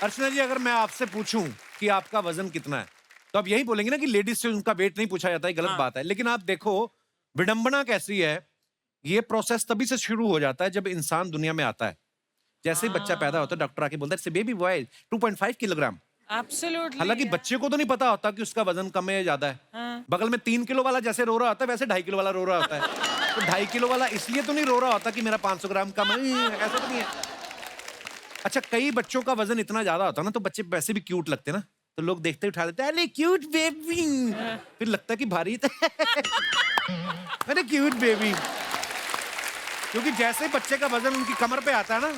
अर्चना जी, अगर मैं आपसे पूछूं कि आपका वजन कितना है तो आप यही बोलेंगे ना कि लेडीज से उनका वेट नहीं पूछा जाता है, गलत बात है। लेकिन आप देखो विडंबना कैसी है, ये प्रोसेस तभी से शुरू हो जाता है जब इंसान दुनिया में आता है। जैसे ही बच्चा पैदा होता है, डॉक्टर आके बोलता है बेबी बॉय 2.5 किलोग्राम। Absolutely, हालांकि बच्चे को तो नहीं पता होता कि उसका वजन कम है या ज्यादा है। बगल में 3 किलो वाला जैसे रो रहा होता है, वैसे 2.5 किलो वाला रो रहा होता है। तो 2.5 किलो वाला इसलिए तो नहीं रो रहा होता कि मेरा 500 ग्राम कम है, ऐसा तो नहीं है। अच्छा, कई बच्चों का वजन इतना ज्यादा होता है ना, तो बच्चे वैसे भी क्यूट लगते हैं ना, तो लोग देखते ही उठा लेते हैं, अरे क्यूट बेबी। फिर लगता है कि भारी अरे क्यूट बेबी। क्योंकि जैसे ही बच्चे का वजन उनकी कमर पे आता है ना,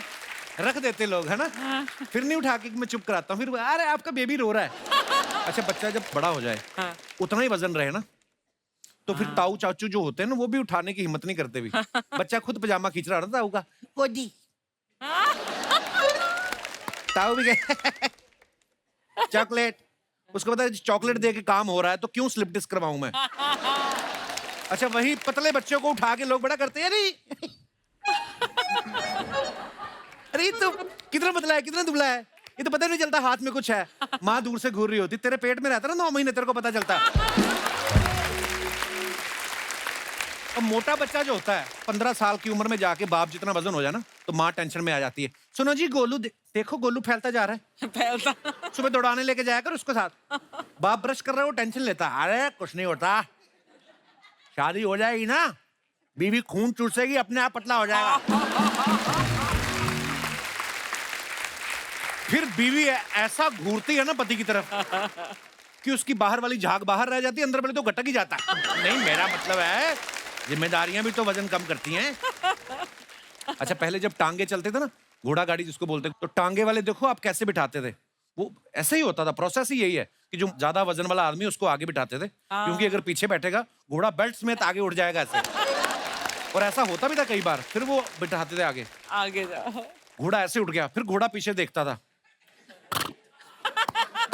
रख देते लोग, है ना। फिर नहीं उठा के मैं चुप कराता हूँ, फिर अरे आपका बेबी रो रहा है। अच्छा, बच्चा जब बड़ा हो जाए, उतना ही वजन रहे ना, तो फिर ताऊ चाचू जो होते हैं ना, वो भी उठाने की हिम्मत नहीं करते भी। बच्चा खुद पजामा खींच रहा था ताऊ का, गोदी। ताऊ भी गए चॉकलेट। उसको पता है चॉकलेट दे के काम हो रहा है, तो क्यों स्लिप डिस्क करवाऊं मैं। अच्छा, वही पतले बच्चों को उठा के लोग बड़ा करते हैं, अरे अरे तो कितना पतला है, कितना दुबला है, ये तो पता नहीं चलता हाथ में कुछ है। माँ दूर से घूर रही होती, तेरे पेट में रहता ना 9 महीने, तेरे को पता चलता। अब मोटा बच्चा जो होता है 15 साल की उम्र में जाके बाप जितना वजन हो जाए ना, तो माँ टेंशन में आ जाती है। सुनो जी, गोलू देखो गोलू फैलता जा रहा है, फैलता। सुबह दौड़ाने लेके जाया कर उसके साथ। बाप ब्रश कर रहा है, वो टेंशन लेता, अरे कुछ नहीं होता, शादी हो जाएगी ना, बीवी खून चूसेगी, अपने आप पतला हो जाएगा। फिर बीवी ऐसा घूरती है ना पति की तरफ कि उसकी बाहर वाली झाग बाहर रह जाती है, अंदर वाली तो गटक ही जाता है। नहीं, मेरा मतलब है जिम्मेदारियां भी तो वजन कम करती हैं। अच्छा, पहले जब टांगे चलते थे ना, घोड़ा गाड़ी जिसको बोलते, तो टांगे वाले देखो आप कैसे बिठाते थे, वो ऐसे ही होता था। प्रोसेस ही यही है कि जो ज्यादा वजन वाला आदमी उसको आगे बिठाते थे, क्योंकि अगर पीछे बैठेगा घोड़ा बेल्ट समेत आगे उड़ जाएगा ऐसे। और ऐसा होता भी था कई बार, फिर वो बिठाते थे आगे, आगे घोड़ा ऐसे उठ गया, फिर घोड़ा पीछे देखता था,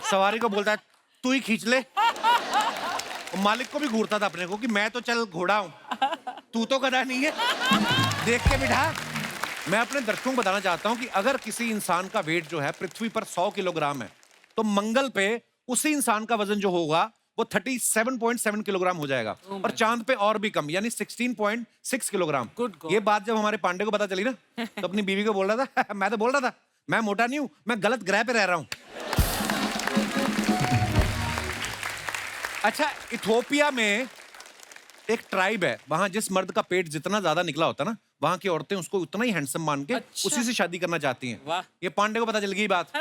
सवारी को बोलता है तू ही खींच ले। मालिक को भी घूरता था अपने को कि मैं तो चल घोड़ा हूं, तू तो गधा नहीं है, देख के बिठा। मैं अपने दर्शकों को बताना चाहता हूं कि अगर किसी इंसान का वेट जो है पृथ्वी पर 100 किलोग्राम है, तो मंगल पे उसी इंसान का वजन जो होगा वो 37.7 किलोग्राम हो जाएगा। और चांद पे और भी कम, यानी 16.6 किलोग्राम। ये बात जब हमारे पांडे को पता चली ना, तो अपनी बीवी को बोल रहा था मैं तो बोल रहा था मैं मोटा नहीं हूं, मैं गलत ग्रह पे रह रहा हूं। अच्छा, इथोपिया में एक ट्राइब है, वहां जिस मर्द का पेट जितना ज्यादा निकला होता है ना, वहां की औरतें उसको उतना ही हैंडसम मान के उसी से शादी करना चाहती हैं। ये पांडे को पता चल गई बात।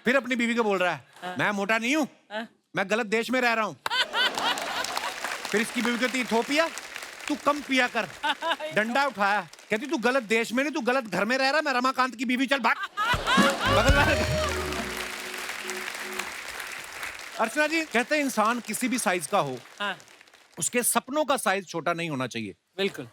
फिर अपनी बीवी को बोल रहा है मैं मोटा नहीं हूं, मैं गलत देश में रह रहा हूं। फिर इसकी बीवी कहती इथोपिया तू कम पिया कर, डंडा उठाया, कहती तू गलत देश में नहीं, तू गलत घर में रह रहा, मैं रमाकांत की बीवी, चल भाग। बगल अर्चना जी कहते हैं इंसान किसी भी साइज का हो, उसके सपनों का साइज छोटा नहीं होना चाहिए। बिल्कुल,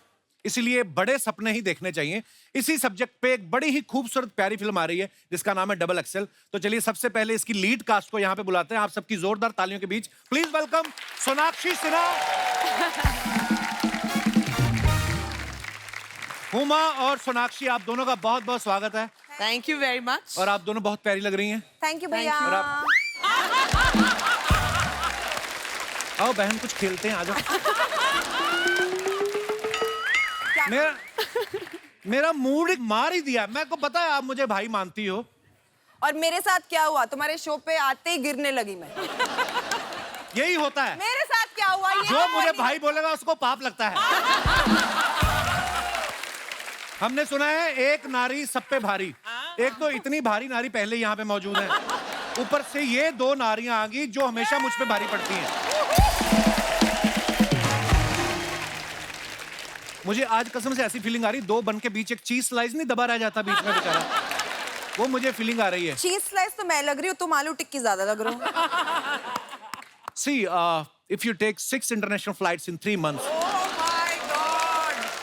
इसलिए बड़े सपने ही देखने चाहिए। इसी सब्जेक्ट पे एक बड़ी ही खूबसूरत प्यारी फिल्म आ रही है जिसका नाम है डबल एक्सेल। तो चलिए सबसे पहले इसकी लीड कास्ट को यहाँ पे बुलाते हैं। आप सबकी जोरदार तालियों के बीच प्लीज वेलकम सोनाक्षी सिन्हा, हुमा और सोनाक्षी। आप दोनों का बहुत बहुत स्वागत है। Thank you very much. और आप दोनों बहुत प्यारी लग रही हैं। थैंक यू भैया। आओ बहन कुछ खेलते हैं, आ जाओ। मेरा मूड मार ही दिया। मैं को पता है आप मुझे भाई मानती हो। और मेरे साथ क्या हुआ, तुम्हारे शो पे आते ही गिरने लगी मैं। यही होता है। मेरे साथ क्या हुआ, ये जो मुझे भाई बोलेगा उसको पाप लगता है। हमने सुना है एक नारी सब पे भारी। एक तो इतनी भारी नारी पहले यहाँ पे मौजूद है, ऊपर से ये 2 नारियां आ गई जो हमेशा मुझ पे भारी पड़ती हैं। मुझे आज कसम से ऐसी फीलिंग आ रही, 2 बन के बीच एक चीज स्लाइस नहीं दबा रह जाता बीच में बेचारा, वो मुझे फीलिंग आ रही है। चीज स्लाइस तो मैं लग रही हूँ, तुम आलू टिक्की ज्यादा लग रहे हो। See, if you take 6 international flights in 3 months,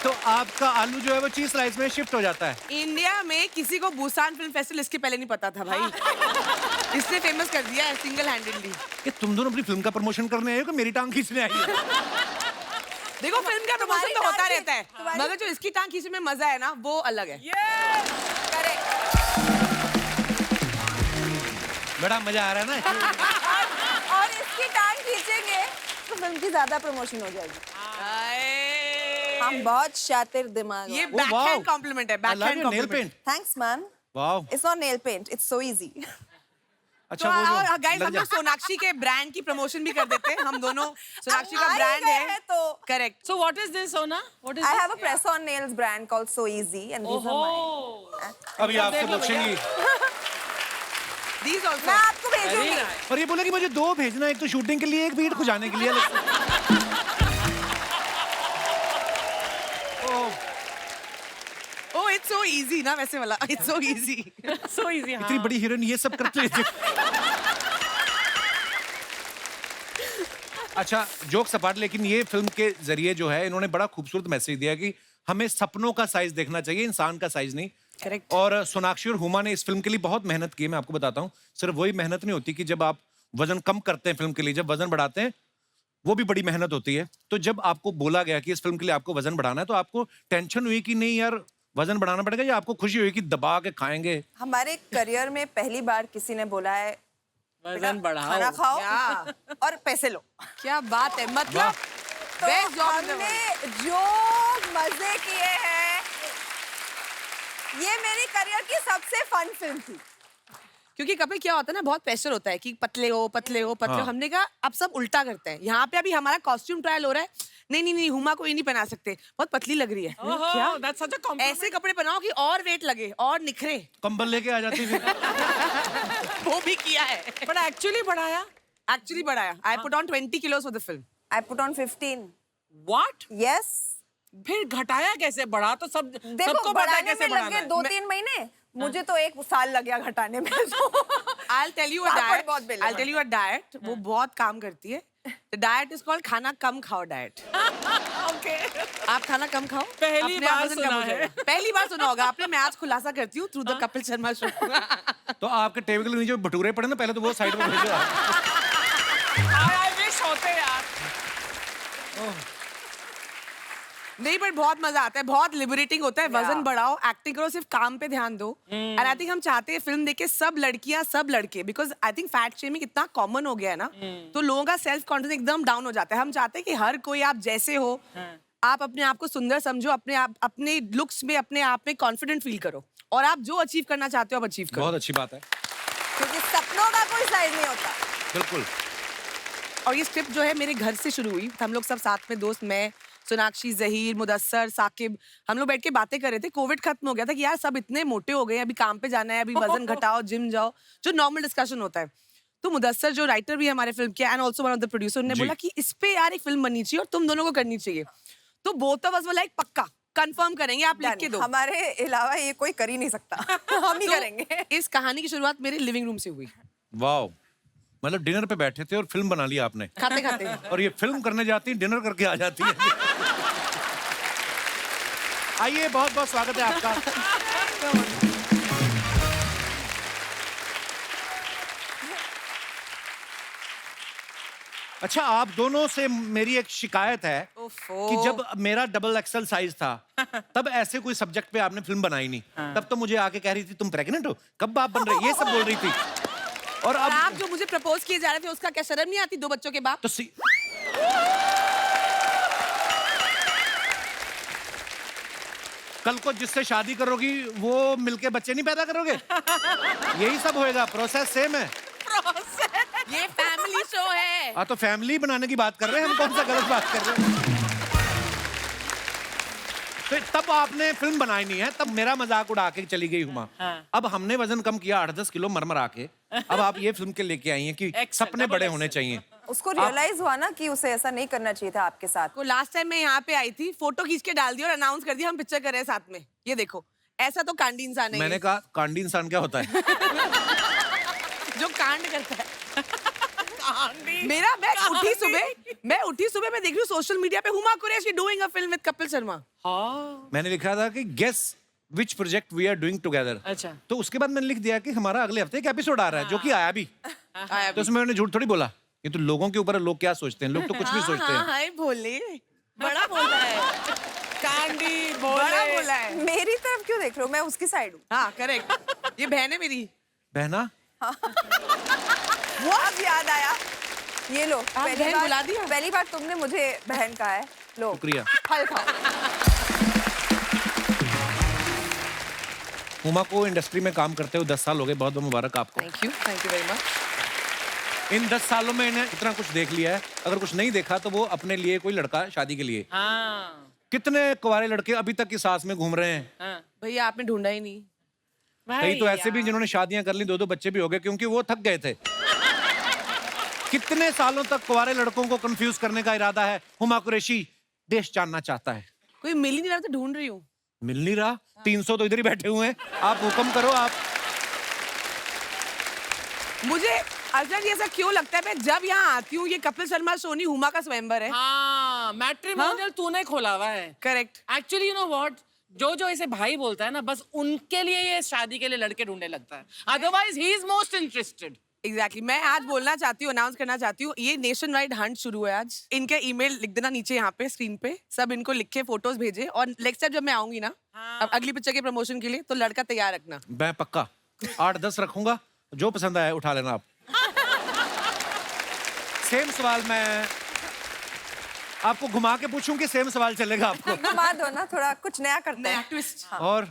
तो आपका आलू जो है वो चीज स्लाइस में शिफ्ट हो जाता है। इंडिया में किसी को बुसान फिल्म फेस्टिवल इसके पहले नहीं पता था भाई। इसने फेमस कर दिया है सिंगल हैंडेडली। कि तुम दोनों अपनी फिल्म का प्रमोशन करने आए हो कि मेरी टांग खींचने आई हो? देखो फिल्म का प्रमोशन तो होता रहता है, मगर जो इसकी टांग खींचने में मजा है ना वो अलग है। बड़ा मजा आ रहा है ना। और इसकी टांग खींचेंगे तो फिल्म की ज्यादा प्रमोशन हो जाएगी। हम बहुत शातिर दिमाग। ये Oh, बैकहैंड wow. कॉम्प्लीमेंट है, I love backhand your nail compliment. paint. Thanks man. Wow. It's not nail paint, it's so easy. अच्छा तो वो जो गाइस लग हम जा- लोग सोनाक्षी के ब्रांड की प्रमोशन भी कर देते हैं। हम दोनों सोनाक्षी का आ ही ब्रांड गए है हैं तो। Correct. So what is this, Sona? What is I this? have a press-on nails brand called So Easy, and these are mine. Oh, अभी आपसे पूछेंगी। दीज मैं आल्सो। आपको very भेजूंगी। nice. और ये बोले कि मुझे 2 भेजना, एक तो शूटिंग के लिए, एक बीट खुजाने के लिए अलग से। ओह इट्स सो इजी ना वैसे वाला। It's so easy. So easy. इतनी हाँ. बड़ी हीरोइन ये सब करती है। अच्छा जोक्स अपार्ट, लेकिन ये फिल्म के जरिए जो है इन्होंने बड़ा खूबसूरत मैसेज दिया कि हमें सपनों का साइज देखना चाहिए, इंसान का साइज नहीं। करेक्ट। और सोनाक्षी और हुमा ने इस फिल्म के लिए बहुत मेहनत की है, मैं आपको बताता हूँ। सिर्फ वही मेहनत नहीं होती कि जब आप वजन कम करते हैं फिल्म के लिए, जब वजन बढ़ाते हैं वो भी बड़ी मेहनत होती है। तो जब आपको बोला गया कि इस फिल्म के लिए आपको वजन बढ़ाना है, तो आपको टेंशन हुई कि नहीं यार वजन बढ़ाना पड़ेगा, या आपको खुशी हुई कि दबा के खाएंगे? हमारे करियर में पहली बार किसी ने बोला है वजन बढ़ाओ. खाना खाओ या और पैसे लो। क्या बात है, मतलब वाह। तो बेस्ट जॉब इन द हमने जो मजे किए हैं, ये मेरी करियर की सबसे फन फिल्म थी। क्योंकि कभी क्या होता है ना, बहुत प्रेशर होता है कि पतले हो पतले हो पतले हो। हाँ। हमने कहा अब सब उल्टा करते हैं। यहाँ पे अभी हमारा कॉस्ट्यूम ट्रायल हो रहा है। नहीं हुमा को ये नहीं पहना सकते, बहुत पतली लग रही है। Oh, that's such a compliment. ऐसे कपड़े पहनाओ कि और वेट लगे और निखरे। कंबल लेके आ जाती फिर। वो भी किया है। But actually बढ़ाया. एक्चुअली बढ़ाया। I put on 20 kilos for the film. I put on 15. What? Yes. फिर घटाया कैसे? बढ़ा तो सब देखो सबको पता है बढ़ाने कैसे में लग बढ़ाना गए है. 2-3 महीने, मुझे तो 1 साल लग गया घटाने में। I'll tell you a papad diet. बहुत बेले I'll tell you a diet. वो बहुत काम करती है। The diet is called खाना कम खाओ diet. Okay. आप खाना कम खाओ। पहली अपने आप बार वजन कम सुना हो है। जाएगा। पहली बार सुना होगा आपने। मैं आज खुलासा करती हूँ through the Kapil Sharma show. तो आपके टेबल के नीचे भटूरे पड़े ना, पहले तो वो साइड में भेजो आप। I wish होते यार. नहीं पर बहुत मजा आता है, बहुत लिबरेटिंग होता है। वजन बढ़ाओ, एक्टिंग करो, सिर्फ काम पे ध्यान दो। एंड आई थिंक हम चाहते हैं फिल्म देख के सब लड़कियां सब लड़के, because I think fat shaming इतना कॉमन हो गया है ना, तो लोगों का सेल्फ कॉन्फिडेंस एकदम डाउन हो जाता है। हम चाहते हैं कि हर कोई आप जैसे हो, आप अपने आप को सुंदर समझो, अपने आप अपने लुक्स में अपने आप में कॉन्फिडेंट फील करो, और आप जो अचीव करना चाहते हो आप अचीव करो। बहुत अच्छी बात है, क्योंकि सपनों का कोई साइज नहीं होता। बिल्कुल। और ये स्क्रिप्ट जो है मेरे घर से शुरू हुई। हम लोग सब साथ में दोस्त, मैं, सोनाक्षी, जहीर, मुदस्सर, साकिब, हम लोग बैठ के बातें कर रहे थे। कोविड खत्म हो गया था कि यार सब इतने मोटे हो गए, अभी काम पे जाना है, अभी वजन घटाओ, जिम जाओ, जो नॉर्मल डिस्कशन होता है। तो मुदस्सर जो राइटर भी है हमारे फिल्म के and also one of the producer ने जी। बोला कि इस पे यार एक फिल्म बननी चाहिए और तुम दोनों को करनी चाहिए। तो बोथ ऑफ अस वाला एक पक्का कंफर्म करेंगे, आप लिख के दो। हमारे अलावा ये कोई कर ही नहीं सकता। हम ही तो करेंगे। इस कहानी की शुरुआत मेरे लिविंग रूम से हुई, वाओ, मतलब डिनर पे बैठे थे और फिल्म बना लिया आपने। खाते खाते। और ये फिल्म करने जाती है, डिनर करके आ जाती है। आइए, बहुत बहुत स्वागत है आपका। अच्छा, आप दोनों से मेरी एक शिकायत है ओफो। कि जब मेरा डबल एक्सल साइज था, तब ऐसे कोई सब्जेक्ट पे आपने फिल्म बनाई नहीं। तब तो मुझे आके कह रही थी तुम प्रेग्नेंट हो, कब बाप बन रहे, ये सब बोल रही थी। और और अब आप जो मुझे प्रपोज किए जा रहे थे उसका क्या शर्म नहीं आती, 2 बच्चों के बाप? तो कल को जिससे शादी करोगी वो मिलके बच्चे नहीं पैदा करोगे? यही सब होएगा, प्रोसेस सेम है। ये फैमिली शो है। हाँ, तो फैमिली बनाने की बात कर रहे हैं हम, कौन सा गलत बात कर रहे हैं? तो तब आपने फिल्म बनाई नहीं है, तब मेरा मजाक उड़ा के चली गई हुमा। अब हमने वजन कम किया 8-10 किलो मरमरा के, अब आप ये फिल्म के लेके आई हैं कि सपने बड़े होने चाहिए। उसको रियलाइज हुआ ना कि उसे ऐसा नहीं करना चाहिए था आपके साथ। को लास्ट टाइम मैं यहाँ पे आई थी, फोटो खींच के डाल दी और अनाउंस कर दिया हम पिक्चर कर रहे हैं साथ में, ये देखो। ऐसा तो कांडी इंसान है मैंने कहा कांडी इंसान क्या होता है? जो कांड करता है। मेरा मैं उठी सुबह मैं देख रही हूँ सोशल मीडिया पे Huma Qureshi doing a film with Kapil Sharma. हाँ. मैंने लिखा था कि guess which project we are doing together. अच्छा. तो उसके बाद मैंने लिख दिया कि हमारा अगले हफ्ते एक एपिसोड आ रहा है, जो कि आया भी। तो उसमें मैंने झूठ थोड़ी बोला, ये तो लोगों के ऊपर है, लोग क्या सोचते हैं, लोग तो कुछ भी सोचते हैं। हाय भोले, बड़ा बोला है, कांडी बड़ा बोले. बोला है। मेरी तरफ क्यों देख रहे हो? मैं उसकी साइड हूँ। हाँ करेक्ट, ये बहन है मेरी। बहना वो अब याद आया। ये लो, बहन बुला दिया? पहली बार तुमने मुझे बहन कहा है। लो शुक्रिया। फल खाओ। हुमा को इंडस्ट्री में काम करते हुए 10 साल हो गए, बहुत बहुत मुबारक आपको। Thank you very much. इन 10 सालों में इन्हें इतना कुछ देख लिया है, अगर कुछ नहीं देखा तो वो अपने लिए कोई लड़का शादी के लिए। हाँ कितने कुंवारे लड़के अभी तक की सास में घूम रहे हैं। हाँ भैया आपने ढूंढा ही नहीं। कई तो ऐसे भी जिन्होंने शादियां कर ली, 2-2 बच्चे भी हो गए क्योंकि वो थक गए थे। कितने सालों तक कुंवारे लड़कों को कंफ्यूज करने का इरादा है हुमा कुरैशी? देश जानना चाहता है। कोई मिल ही नहीं रहा, तो ढूंढ रही हूँ। मिल नहीं रहा? 300 तो इधर ही बैठे हुए हैं, आप हुक्म करो। आप मुझे अर्चना जी ऐसा क्यों लगता है, मैं जब यहाँ आती हूँ ये कपिल शर्मा सोनी हुमा का स्वयंवर है। हाँ मैट्रिमोनियल तूने खोला हुआ है। Correct. Actually you know what, जो इसे भाई बोलता है ना, बस उनके लिए ये शादी के लिए लड़के ढूंढने लगता है, otherwise he is most interested. Exactly मैं आज बोलना चाहती हूँ, अनाउंस करना चाहती हूँ, ये नेशन वाइड हंट शुरू है आज। इनके ईमेल लिख देना नीचे यहाँ पे स्क्रीन पे, सब इनको लिख के फोटोज भेजे, और नेक्स्ट टाइम जब मैं आऊंगी ना अब अगली पिक्चर के प्रमोशन के लिए, तो लड़का तैयार रखना। मैं पक्का 8-10 रखूंगा, जो पसंद आए उठा लेना आप। सेम सवाल मैं आपको घुमा के पूछूं कि सेम सवाल चलेगा आपको? घुमा दो ना, थोड़ा कुछ नया करते हैं। ट्विस्ट। और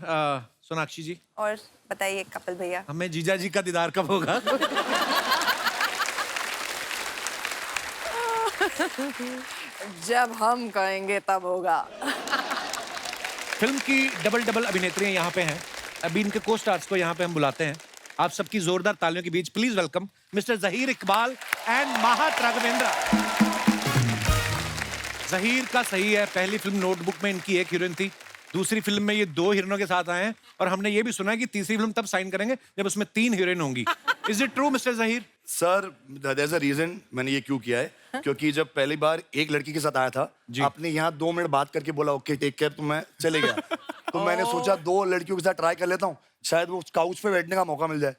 सोनाक्षी जी, और बताइए कपिल भैया, हमें जीजा जी का दीदार कब होगा? जब हम कहेंगे तब होगा। फिल्म की डबल अभिनेत्रियां यहाँ पे हैं। अभी इनके को स्टार्स को यहाँ पे हम बुलाते हैं। आप सबकी जोरदार तालियों के बीच please welcome mister Zaheer Iqbal and Mahat Raghavendra. Zaheer का सही है, पहली फिल्म नोटबुक में इनकी एक हीरोइन थी, दूसरी फिल्म में ये 2 हीरोइनों के साथ आए हैं, और हमने ये भी सुना है कि तीसरी फिल्म तब साइन करेंगे जब उसमें 3 हीरोइन होंगी। Is it true mister Zaheer? Sir there is a reason मैंने ये क्यों किया है, क्योंकि जब पहली बार एक लड़की के साथ आया था, आपने यहाँ 2 मिनट बात करके बोला ओके टेक केयर, तो मैं चले गया। तो मैंने सोचा 2 लड़कियों के साथ ट्राई कर लेता हूँ, शायद वो काउच पे बैठने का मौका मिल जाए।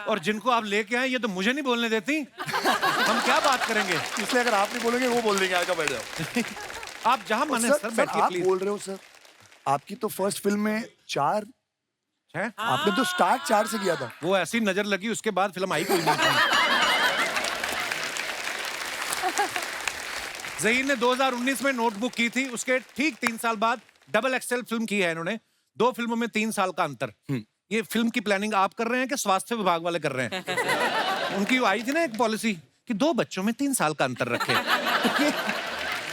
और जिनको आप लेके आए ये तो मुझे नहीं बोलने देती। हम क्या बात करेंगे? इसलिए अगर आप नहीं बोलेंगे वो बोल देंगे, आकर बैठ जाओ। आप जहां मन है सर बैठिए आप प्लीज। बोल रहे हो सर, आपकी तो फर्स्ट फिल्म में 4, है? आपने तो स्टार्ट 4 से किया था। वो ऐसी नजर लगी, उसके बाद फिल्म आई कोई नहीं थी। जहीर ने 2019 में नोटबुक की थी, उसके ठीक 3 साल बाद XXL फिल्म की है इन्होंने। 2 फिल्मों में 3 साल का अंतर। ये फिल्म की प्लानिंग आप कर रहे हैं कि स्वास्थ्य विभाग वाले कर रहे हैं? उनकी आई थी ना एक पॉलिसी कि 2 बच्चों में 3 साल का अंतर रखे।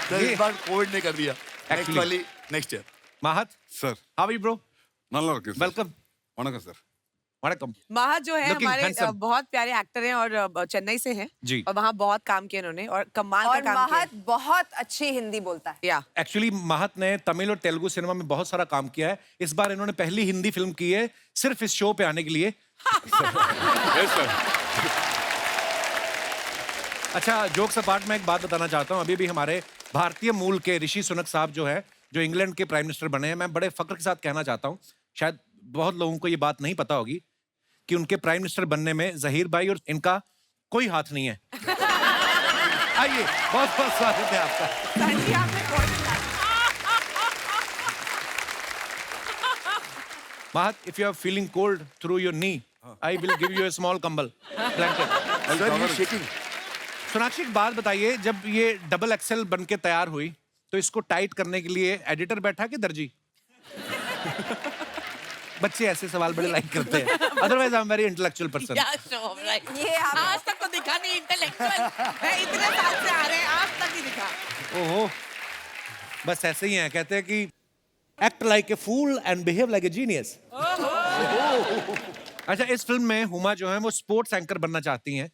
सर इस बार कोविड ने कर दिया। Actually. Next year. Mahat sir how are you bro? நல்லா இருக்கு சார். वेलकम। வணக்கம் சார். वणकम। महत जो है Looking हमारे handsome. बहुत प्यारे एक्टर हैं, और चेन्नई से हैं जी। और वहाँ बहुत काम किया इन्होंने, और कमाल का और काम किया महत बहुत अच्छी हिंदी बोलता है। या एक्चुअली महत ने तमिल और तेलुगु सिनेमा में बहुत सारा काम किया है। इस बार इन्होंने पहली हिंदी फिल्म की है सिर्फ इस शो पे आने के लिए। Yes sir. अच्छा जोक्स अपार्ट में एक बात बताना चाहता हूँ। अभी भी हमारे भारतीय मूल के ऋषि सुनक साहब जो है, जो इंग्लैंड के प्राइम मिनिस्टर बने हैं, मैं बड़े फक्र के साथ कहना चाहता हूँ, शायद बहुत लोगों को ये बात नहीं पता होगी कि उनके प्राइम मिनिस्टर बनने में जहीर भाई और इनका कोई हाथ नहीं है। आइए, बहुत बहुत स्वागत है आपका। महत, if you are feeling cold through your knee, I will give you a small कंबल blanket. सर ये शेकिंग। सोनाक्षी एक बात बताइए, जब ये XXL बन के तैयार हुई तो इसको टाइट करने के लिए एडिटर बैठा कि दर्जी? बच्चे ऐसे सवाल बड़े लाइक करते हैं। Otherwise I am very intellectual person. ये आप आज तक तो दिखा नहीं इंटेलेक्चुअल है, इतने साल से आ रहे हैं, आज तक नहीं दिखा। ओहो, बस ऐसे ही हैं, कहते हैं कि act like a fool and behave like a genius. अच्छा, इस फिल्म में हुमा जो है वो स्पोर्ट्स एंकर बनना चाहती हैं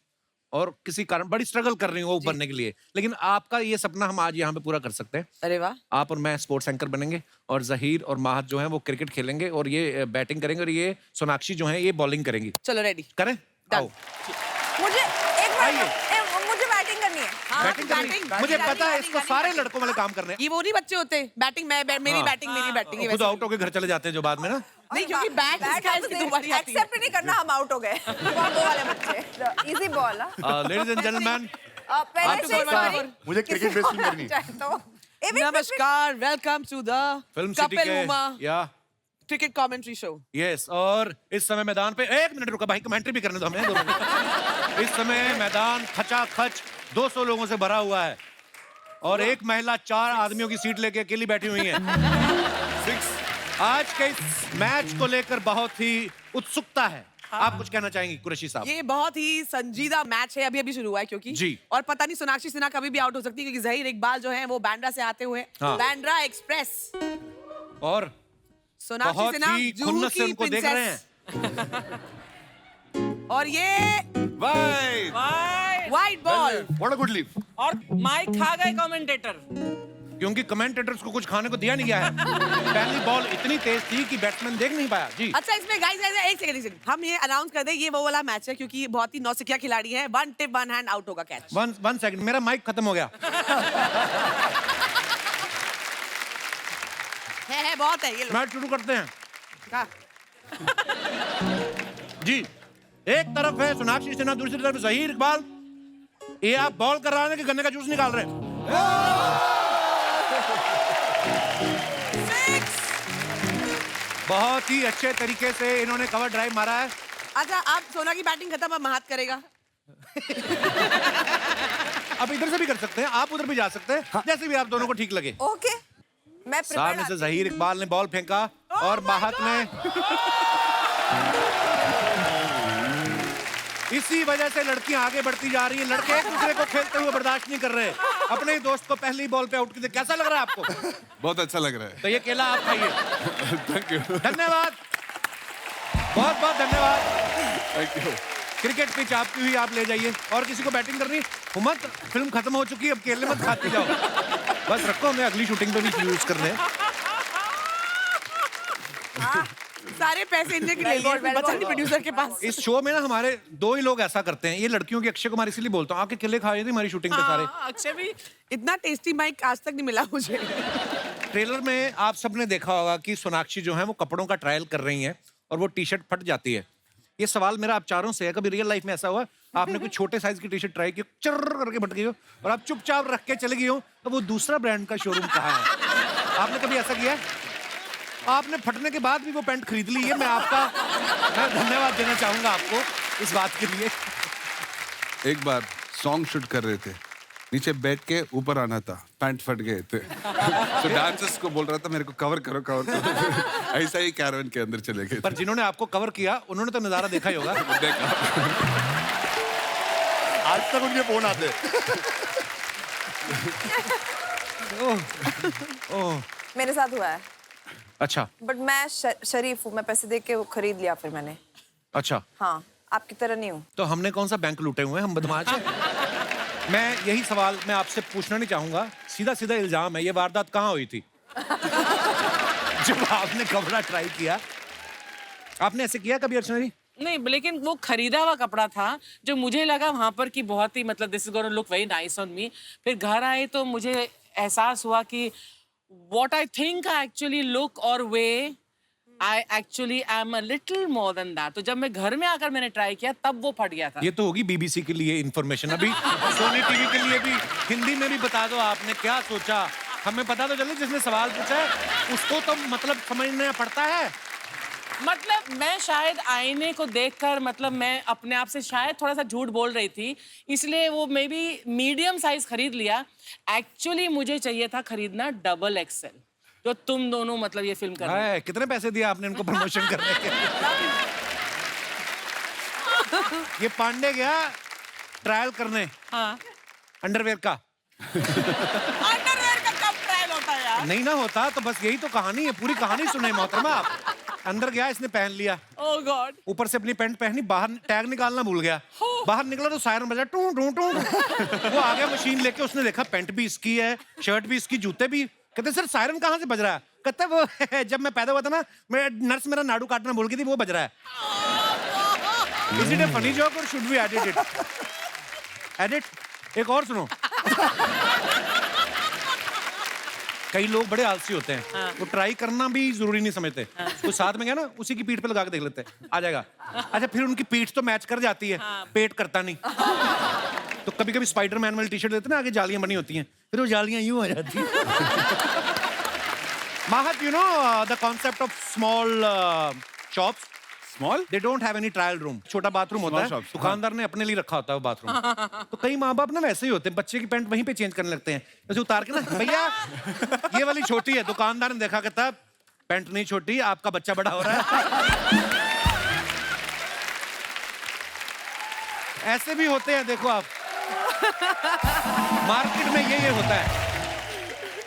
और किसी कारण बड़ी स्ट्रगल कर रही हूँ वो बनने के लिए, लेकिन आपका ये सपना हम आज यहाँ पे पूरा कर सकते हैं। अरे वाह। आप और मैं स्पोर्ट्स एंकर बनेंगे और जहीर और महत जो है वो क्रिकेट खेलेंगे और ये बैटिंग करेंगे और ये सोनाक्षी जो है ये बॉलिंग करेंगी। चलो रेडी करें? आओ। मुझे एक आइए। मुझे बैटिंग करनी है। बैटिंग करनी? मुझे पता है इसको सारे लड़कों वाले काम करने हैं। ये वो नहीं बच्चे होते, बैटिंग मेरी हाँ। बैटिंग मेरी बैटिंग, खुद आउट होके घर चले जाते हैं जो बाद में ना। नहीं क्योंकि बैट इसकी तुम्हारी आती है। एक्सेप्ट नहीं करना, हम आउट हो गए। वो वाले बच्चे। Easy ball. Ladies and gentleman, पहले से सॉरी। मुझे क्रिकेट बेस फिल्म करनी है। नमस्कार, welcome to the film city Kapil के हुमा या cricket commentary show. यस, और इस समय मैदान पे 1 मिनट रुका भाई, कमेंट्री भी करने दो हमें 2 मिनट। इस समय मैदान खचाखच 200 लोगों से भरा हुआ है और एक महिला 4 आदमियों की सीट लेके अकेली बैठी हुई है। आज के इस मैच को लेकर बहुत ही उत्सुकता है। आप कुछ कहना चाहेंगी कुरैशी साहब? ये बहुत ही संजीदा मैच है, अभी शुरू हुआ है क्योंकि जी। और पता नहीं सोनाक्षी सिन्हा कभी भी आउट हो सकती है क्योंकि जहीर इकबाल जो है वो बांद्रा से आते हुए हाँ। बांद्रा एक्सप्रेस और सोनाक्षी बहुत सिन्हा ही जूहू खुन्नस से की उनको देख रहे हैं। princess। और ये wide white ball what a good leave. और माइक खा गए कमेंटेटर। क्योंकि कमेंटेटर्स को कुछ खाने को दिया नहीं गया है। पहली बॉल इतनी तेज थी कि बैट्समैन देख नहीं पाया। जी। अच्छा, इसमें गाइस एक सेकंड हम ये अनाउंस कर दें, ये वो वाला मैच है क्योंकि बहुत ही नौसिखिया खिलाड़ी है। 1 टिप 1 हैंड आउट होगा कैच। वन सेकंड, मेरा माइक खत्म हो गया। है बहुत है ये लो। मैच शुरू करते हैं। हाँ। जी, एक तरफ है सोनाक्षी सिन्हा, दूसरी तरफ जहीर इकबाल। ये आप बॉल कर रहे हैं कि गन्ने का जूस निकाल रहे हैं? बहुत ही अच्छे तरीके से इन्होंने कवर ड्राइव मारा है। अच्छा, आप सोना की बैटिंग खत्म, अब महात करेगा। अब इधर से भी कर सकते हैं, आप उधर भी जा सकते हैं, जैसे भी आप दोनों को ठीक लगे। ओके, मैं सामने से जहीर इकबाल ने बॉल फेंका और माहत ने इसी वजह से लड़कियां आगे बढ़ती जा रही हैं। लड़के एक दूसरे को खेलते हुए बर्दाश्त नहीं कर रहे। अपने ही दोस्त को पहली बॉल पे आउट किया। कैसा लग रहा है आपको? बहुत अच्छा लग रहा है। तो ये केला आप खाइए। Thank you. धन्यवाद, बहुत बहुत धन्यवाद। Thank you. क्रिकेट पिच आपकी हुई, आप ले जाइए। और किसी को बैटिंग करनी मत, फिल्म खत्म हो चुकी है, अब केले मत खाते जाओ। बस रखो, हमें अगली शूटिंग पे भी यूज करने हैं। सारे पैसे इनने के ले लिए, बचा नहीं प्रोड्यूसर के पास। इस शो में ना हमारे 2 ही लोग ऐसा करते हैं। ये लड़कियों की अक्षय कुमार इसीलिए बोलता हूँ, आके केले खाए थे हमारी शूटिंग पे सारे। अक्षय भी इतना टेस्टी माइक आज तक नहीं मिला मुझे। ट्रेलर में आप सबने देखा होगा कि सोनाक्षी जो है वो कपड़ों का ट्रायल कर रही हैं और वो टी शर्ट फट जाती है। ये सवाल मेरा आप चारों से है, कभी रियल लाइफ में ऐसा हुआ आपने कोई छोटे साइज की टी शर्ट ट्राई की, चर्र करके फट गई हो और आप चुपचाप रख के चले गई हो, तो वो दूसरा ब्रांड का शोरूम कहाँ है? आपने कभी ऐसा किया है? आपने फटने के बाद भी वो पैंट खरीद ली है। मैं धन्यवाद देना चाहूंगा आपको इस बात के लिए। एक बार सॉन्ग शूट कर रहे थे, नीचे बैठ के ऊपर आना था, पैंट फट गए थे। तो डांसर्स को बोल रहा था मेरे को कवर करो। ऐसा ही कैरवन के अंदर चले गए। पर जिन्होंने आपको कवर किया उन्होंने तो नजारा देखा ही होगा। देखा। आज तक उनके फोन आते। ओह, मेरे साथ हुआ है, अच्छा बट मैं शरीफ हूँ, मैं पैसे दे के वो खरीद लिया फिर मैंने। अच्छा। हाँ, आपकी तरह नहीं हूँ। तो हमने कौन सा बैंक लूटे हुए हैं, हम बदमाश हैं। मैं यही सवाल मैं आपसे पूछना नहीं चाहूंगा, सीधा सीधा इल्जाम है, ये वारदात कहाँ हुई थी? जब आपने कपड़ा ट्राई किया, आपने ऐसे किया कभी अर्चना जी? नहीं, लेकिन वो खरीदा हुआ कपड़ा था जो मुझे लगा वहां पर कि बहुत ही मतलब this is gonna look very nice on me. फिर घर आए तो मुझे एहसास हुआ कि what I think I actually look or way, I actually am a little more than that. तो जब मैं घर में आकर मैंने ट्राई किया तब वो फट गया था। ये तो होगी बीबीसी के लिए इंफॉर्मेशन। अभी सोनी टीवी के लिए भी हिंदी में भी बता दो, आपने क्या सोचा, हमें पता तो चले जिसने सवाल पूछा है उसको तो मतलब समझना पड़ता है। मतलब मैं शायद आईने को देखकर मतलब मैं अपने आप से शायद थोड़ा सा झूठ बोल रही थी, इसलिए वो मे बी मीडियम साइज खरीद लिया। एक्चुअली मुझे चाहिए था खरीदना डबल एक्सएल, जो तुम दोनों मतलब ये फिल्म कर रहे हो। कितने पैसे दिए आपने इनको प्रमोशन करने के? ये पांडे गया ट्रायल करने हाँ। अंडरवेयर का। अंडरवेयर का कब ट्रायल होता है यार? नहीं ना होता तो बस यही तो कहानी है, पूरी कहानी सुने मोहतरमा आप। अंदर गया, इसने पहन लिया, ओह गॉड, ऊपर से अपनी पैंट पहनी, बाहर टैग निकालना भूल गया। बाहर निकला तो सायरन बजा, टू टू टू। वो आ गया मशीन लेके, उसने देखा पैंट भी इसकी है, शर्ट भी इसकी, जूते भी। कहते सर सायरन कहाँ से बज रहा है? कहता वो जब मैं पैदा हुआ था ना, मैं नर्स मेरा नाड़ू काटना भूल गई थी, वो बज रहा है। Is it a funny joke और should we edit it? Edit. एक और सुनो। कई लोग बड़े आलसी होते हैं, वो ट्राई करना भी जरूरी नहीं समझते। तो साथ में गया ना, उसी की पीठ पे लगा के देख लेते हैं, आ जाएगा। अच्छा, फिर उनकी पीठ तो मैच कर जाती है, पेट करता नहीं। तो कभी कभी स्पाइडरमैन वाली टी शर्ट देते हैं ना, आगे जालियां बनी होती हैं, फिर वो जालियां यूं हो जाती हैं। Mahat, you know the concept of small shops. Small They don't have any trial room. छोटा बाथरूम होता है, Small shops, दुकानदार ने अपने लिए रखा होता है वो बाथरूम। तो कई माँ बाप ना वैसे ही होते हैं, बच्चे की पैंट वहीं पे चेंज करने लगते हैं, जैसे उतार के ना, भैया ये वाली छोटी है। दुकानदार ने देखा, कहता पैंट नहीं छोटी, आपका बच्चा बड़ा हो रहा है। ऐसे भी होते हैं, देखो आप, मार्केट में ये होता है।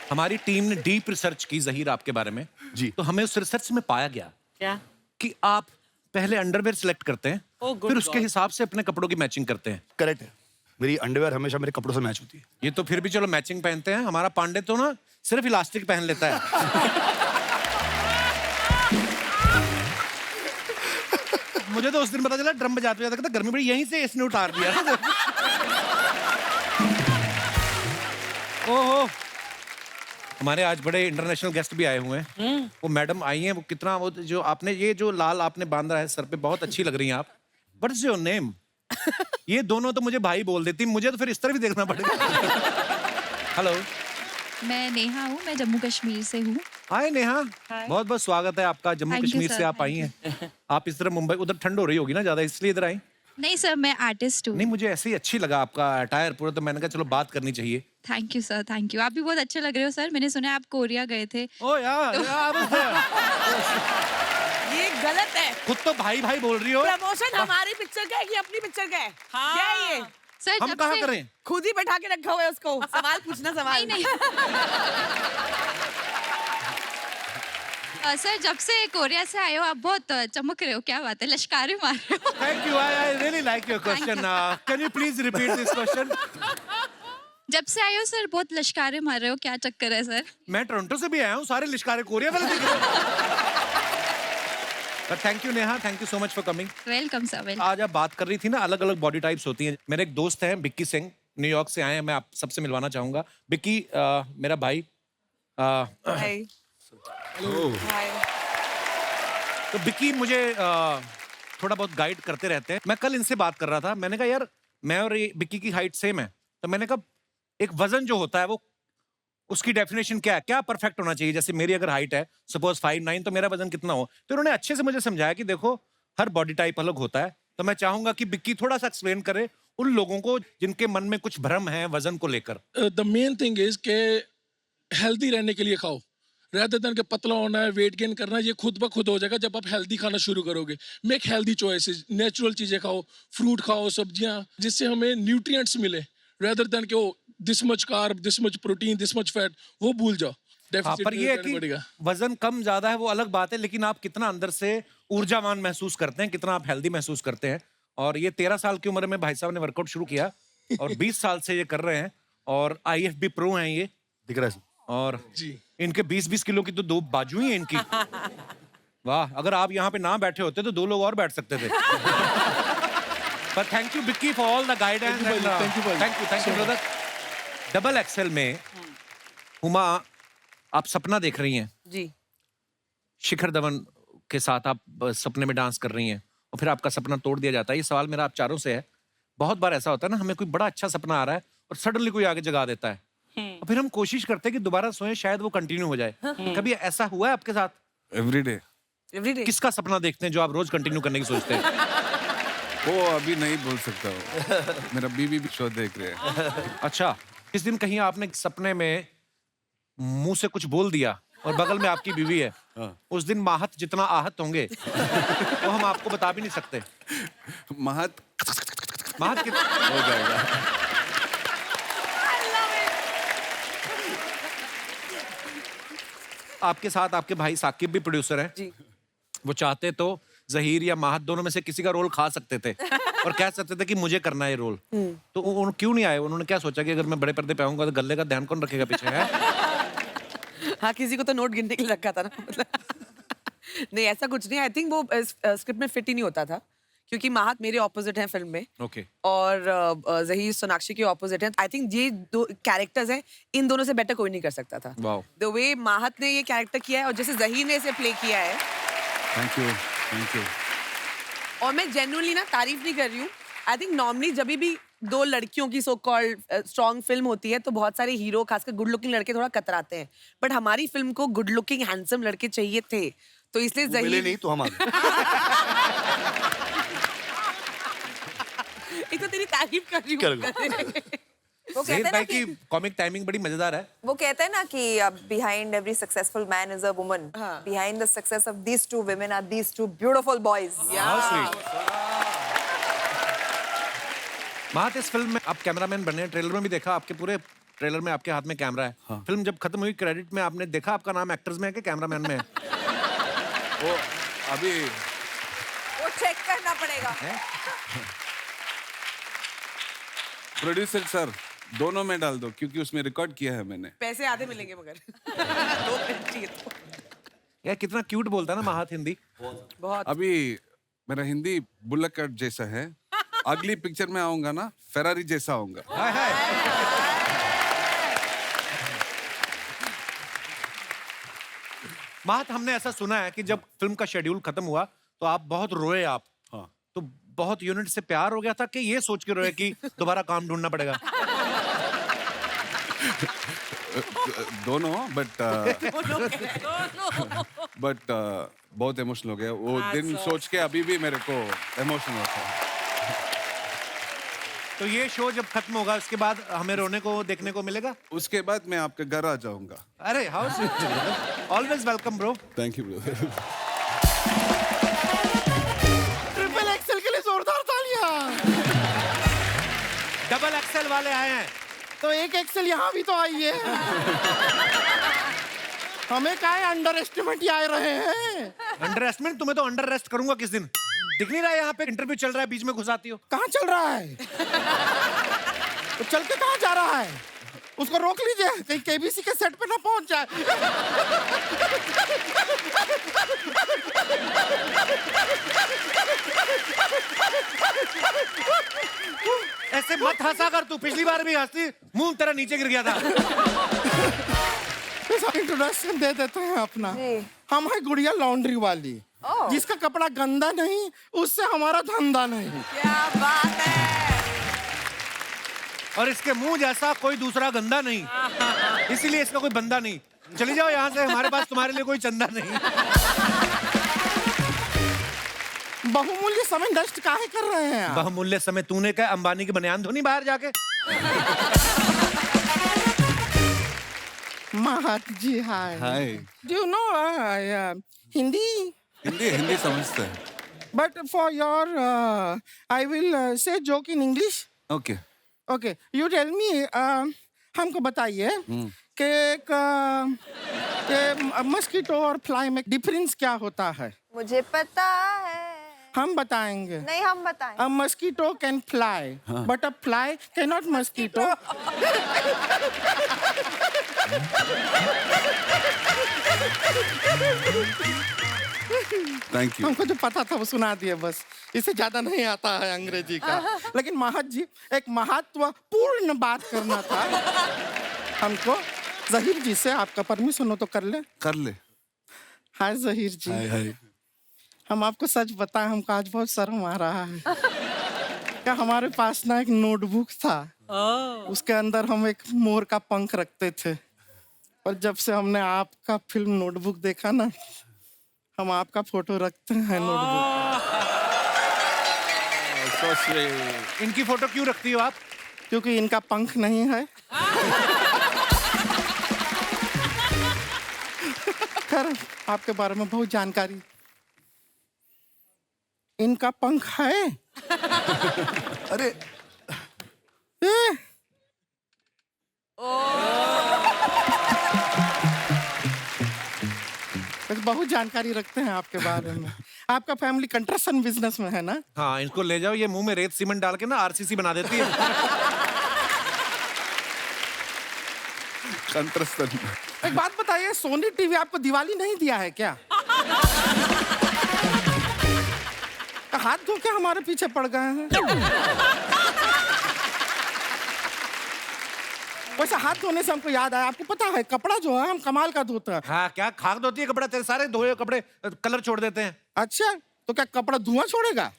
हमारी टीम ने डीप रिसर्च की जहीर आपके बारे में जी। तो हमें उस रिसर्च में पाया गया क्या? कि आप पहले अंडरवेयर सिलेक्ट करते हैं, Oh, good फिर उसके God. हिसाब से अपने कपड़ों की मैचिंग करते हैं। करेक्ट है, मेरी अंडरवेयर हमेशा मेरे कपड़ों से मैच होती है। ये तो फिर भी चलो मैचिंग पहनते हैं, हमारा पांडे तो ना सिर्फ इलास्टिक पहन लेता है। मुझे तो उस दिन पता चला ड्रम बजाते जाता, कहता गर्मी बड़ी, यहीं से इसने उतार दिया। ओहो, हमारे आज बड़े इंटरनेशनल गेस्ट भी आए हुए हैं। वो मैडम आई हैं, वो कितना, वो जो आपने ये जो लाल आपने बांधा है सर पे, बहुत अच्छी लग रही हैं आप। What is your name? ये दोनों तो मुझे भाई बोल देती, मुझे तो फिर इस तरह भी देखना पड़ेगा। हेलो, मैं नेहा हूँ, मैं जम्मू कश्मीर से हूँ। हाय नेहा, बहुत बहुत स्वागत है आपका। Jammu Thank you, Kashmir sir, से आप आई thank हैं। आप इस तरह मुंबई, उधर ठंड हो रही होगी ना ज्यादा, इसलिए इधर आई? नहीं सर, मैं आर्टिस्ट हूँ। नहीं, मुझे ऐसे ही अच्छी लगा आपका अटायर पूरा, तो मैंने कहा चलो बात करनी चाहिए। Thank you sir, thank you. आप भी बहुत अच्छे लग रहे हो सर। मैंने सुना है आप कोरिया गए थे। ओ यार, ये गलत है। खुद तो भाई भाई बोल रही हो। प्रमोशन हमारी पिक्चर का है कि अपनी पिक्चर का है? हाँ। क्या है ये? सर हम जब कहाँ से करें? खुद ही बैठा के रखा हुआ है उसको। सवाल पूछना, सवाल नहीं सर, जब से कोरिया से आए हो आप बहुत चमक रहे हो। क्या बात है, लश्कारे मार रहे हो। Thank you. I really like your question. Can you please repeat this question? जब से आए हो सर बहुत लश्कारे मार रहे हो, क्या चक्कर है सर? मैं टोरंटो से भी आया हूँ, सारे लिश्कारे कोरिया वाले दिख रहे हैं। But thank you Neha, thank you so much for coming. Welcome sir, welcome. आज आप बात कर रही थी ना, अलग अलग बॉडी टाइप्स होती हैं। मेरे एक दोस्त हैं बिक्की सिंह, न्यूयॉर्क से आए हैं, मैं आप सबसे मिलवाना चाहूंगा। बिक्की मेरा भाई। हाय। हाय। तो बिक्की मुझे थोड़ा बहुत गाइड करते रहते हैं। मैं कल इनसे बात कर रहा था, मैंने कहा यार मैं और ये बिक्की की हाइट सेम है, तो मैंने कहा एक वजन जो होता है वो उसकी डेफिनेशन क्या है, क्या परफेक्ट होना चाहिए। जैसे मेरी अगर हाइट है सपोज 5'9", तो मेरा वजन कितना हो। तो उन्होंने अच्छे से मुझे समझाया कि देखो हर बॉडी टाइप अलग होता है। तो मैं चाहूंगा कि बिक्की थोड़ा सा एक्सप्लेन करे उन लोगों को जिनके मन में कुछ भ्रम है वजन को लेकर। द मेन थिंग इज के हेल्दी रहने के लिए खाओ, rather than के पतला होना है, वेट गेन करना है, ये खुद ब खुद हो जाएगा जब आप हेल्दी खाना शुरू करोगे। मेक हेल्दी चॉइसेस, नेचुरल चीजें खाओ, फ्रूट खाओ, सब्जियां, जिससे हमें न्यूट्रिएंट्स मिले, rather than के this much carb, this much protein, this much fat, वो भूल जाओ। हाँ, पर ये है कि वजन कम ज्यादा है वो अलग बात है, लेकिन आप कितना अंदर से ऊर्जावान महसूस करते हैं, कितना आप हेल्दी महसूस करते हैं। और ये 13 साल की उम्र में भाई साहब ने वर्कआउट शुरू किया और 20 साल से ये कर रहे हैं और IFB प्रो हैं ये, दिख रहा है सर। और जी। इनके 20-20 किलो की तो 2 बाजू ही है इनकी। वाह, अगर आप यहाँ पे ना बैठे होते तो 2 लोग और बैठ सकते थे। पर thank you Bikki for all the guidance. Thank you brother. Double XL में हुमा आप सपना देख रही हैं, जी। शिखर धवन के साथ आप सपने में डांस कर रही हैं और फिर आपका सपना तोड़ दिया जाता है। ये सवाल मेरा आप चारों से है। बहुत बार ऐसा होता है ना, हमें कोई बड़ा अच्छा सपना आ रहा है और सडनली कोई आगे जगा देता है और फिर हम कोशिश करते हैं कि दोबारा सोएं, शायद वो कंटिन्यू हो जाए। कभी ऐसा हुआ है आपके साथ? एवरीडे। एवरीडे। किसका सपना देखते हैं जो आप रोज कंटिन्यू करने की सोचते हैं? वो अभी नहीं बोल सकता हूँ, मेरा बीबी भी शो देख रहे हैं। अच्छा, इस दिन कहीं आपने सपने में मुंह से कुछ बोल दिया और बगल में आपकी बीवी है, उस दिन माहत जितना आहत होंगे वो हम आपको बता भी नहीं सकते। महत माहत हो जाएगा। आपके साथ आपके भाई साकिब भी प्रोड्यूसर हैं। जी। वो चाहते तो जहीर या माहत दोनों में से किसी का रोल खा सकते थे और कह सकते थे कि मुझे करना है ये रोल। तो क्यों नहीं आए? उन्होंने क्या सोचा कि अगर मैं बड़े पर्दे पे आऊंगा तो गले का ध्यान कौन रखेगा पीछे है? हाँ, किसी को तो नोट गिनने के लिए रखा था ना। नहीं, ऐसा कुछ नहीं। आई थिंक वो स्क्रिप्ट में फिट ही नहीं होता था क्योंकि माहत मेरे ऑपोजिट हैं फिल्म में। ओके। और जहीर सोनाक्षी के ऑपोजिट हैं। आई थिंक ये 2 कैरेक्टर्स हैं, इन दोनों से बेटर कोई नहीं कर सकता था। वाओ। द वे माहत ने ये कैरेक्टर किया है और जैसे जहीर ने इसे प्ले किया है, थैंक यू, थैंक यू। और मैं जेन्युइनली ना तारीफ नहीं कर रही हूँ। आई थिंक नॉर्मली जब भी दो लड़कियों की सो कॉल्ड स्ट्रॉन्ग फिल्म होती है तो बहुत सारे हीरो खासकर गुड लुकिंग लड़के थोड़ा कतराते हैं, बट हमारी फिल्म को गुड लुकिंग हैंडसम लड़के चाहिए थे, तो इसलिए वो मिले ज़हीर नहीं तो हम आ गए। एक तो तेरी तारीफ कर रही कर हूँ। वो कहते ज़हीर हैं ना भाई कि की कॉमिक टाइमिंग बड़ी मजेदार है। वो कहते हैं ना कि behind every successful man is a woman. हाँ. Behind the success of these two women are these two beautiful boys. How sweet. महत, इस फिल्म में आप कैमरामैन बने, ट्रेलर में भी देखा, आपके पूरे ट्रेलर में आपके हाथ में कैमरा है। हाँ। फिल्म जब खत्म हुई क्रेडिट में आपने देखा आपका नाम एक्टर्स में है कि कैमरामैन में है? वो अभी वो चेक करना पड़ेगा। प्रोड्यूसर सर दोनों में डाल दो क्योंकि उसमें रिकॉर्ड किया है मैंने। पैसे आधे मिलेंगे मगर 2 मिनट चाहिए तो। यार कितना क्यूट बोलता है ना महत हिंदी। बहुत अभी मेरा हिंदी बुल्लक कट जैसा है, अगली पिक्चर में आऊंगा ना फेरारी जैसा आऊंगा। हाय हाय। महत, हमने ऐसा सुना है कि जब फिल्म का शेड्यूल खत्म हुआ तो आप बहुत रोए आप। हाँ। तो बहुत यूनिट से प्यार हो गया था कि ये सोच के रोए कि दोबारा काम ढूंढना पड़ेगा? दोनों बट बहुत इमोशनल हो गया वो दिन सोच के, अभी भी मेरे को इमोशनल होता है। तो ये शो जब खत्म होगा उसके बाद हमें रोने को देखने को मिलेगा? उसके बाद मैं आपके घर आ जाऊंगा। अरे how sweet, always welcome bro. Thank you brother. Triple XL के लिए जोरदार तालियां। डबल एक्सेल वाले आए हैं। तो एक एक्सेल यहाँ भी तो आई है। हमें क्या है, अंडर एस्टिमेट आए रहे हैं। Under estimate? तुम्हें तो अंडर रेस्ट करूंगा किस दिन। दिख नहीं रहा है यहाँ पे इंटरव्यू चल रहा है, बीच में घुस आती हो। कहाँ चल रहा है? तो चल के कहाँ जा रहा है? उसको रोक लीजिए कहीं केबीसी के सेट पे ना पहुंच जाए। ऐसे मत हंसा कर तू, पिछली बार भी हंसी, मुंह तेरा नीचे गिर गया था। इंट्रोडक्शन दे देते हैं अपना। जी। हम है गुड़िया लॉन्ड्री वाली, जिसका कपड़ा गंदा नहीं उससे हमारा धंधा नहीं। क्या बात है। और इसके मुंह जैसा कोई दूसरा गंदा नहीं, इसीलिए इसका कोई बंदा नहीं। चली जाओ यहाँ से, हमारे पास तुम्हारे लिए कोई चंदा नहीं। बहुमूल्य समय नष्ट काहे कर रहे हैं आप? बहुमूल्य समय तूने क्या अंबानी की बनियान धोनी बाहर जाके? Mahat ji hi. Hi. Do you know Hindi? Hindi समझते हैं। But for your I will say joke in English. Okay. Okay, you tell me, हमको बताइए कि मस्कीटो और फ्लाई में डिफरेंस क्या होता है? मुझे पता है। हम बताएंगे। नहीं, हम बताएं। A mosquito can fly, but a fly cannot mosquito. Thank you. हमको जो पता था वो सुना दिए बस, इससे ज्यादा नहीं आता है अंग्रेजी का। लेकिन महत जी, एक महत्वपूर्ण बात करना था हमको। जहीर जी से आपका परमिशन हो तो कर ले? कर ले। हाय जहीर जी। हाय हाय। हम आपको सच बताएं, हमको आज बहुत शर्म आ रहा है। क्या हमारे पास ना एक नोटबुक था, उसके अंदर हम एक मोर का पंख रखते थे, और जब से हमने आपका फिल्म नोटबुक देखा ना, हम आपका फोटो रखते हैं नोटबुक। So sweet। इनकी फोटो क्यों रखती हो आप? क्योंकि इनका पंख नहीं है। खैर, आपके बारे में बहुत जानकारी। इनका पंख है। अरे बहुत जानकारी रखते हैं आपके बारे में। आपका फैमिली कंस्ट्रक्शन बिजनेस में है ना? हाँ, इनको ले जाओ, ये मुंह में रेत सीमेंट डाल के ना आरसीसी बना देती है। एक बात बताइए, सोनी टीवी आपको दिवाली नहीं दिया है क्या? हाथ धो के हमारे पीछे पड़ गए हैं। वैसे हाथ धोने से हमको याद आया, आपको पता है कपड़ा जो है हम कमाल का धोते हैं। हाँ, क्या खाक धोती है कपड़ा? तेरे सारे धोए कपड़े कलर छोड़ देते हैं। अच्छा, तो क्या कपड़ा धुआं छोड़ेगा?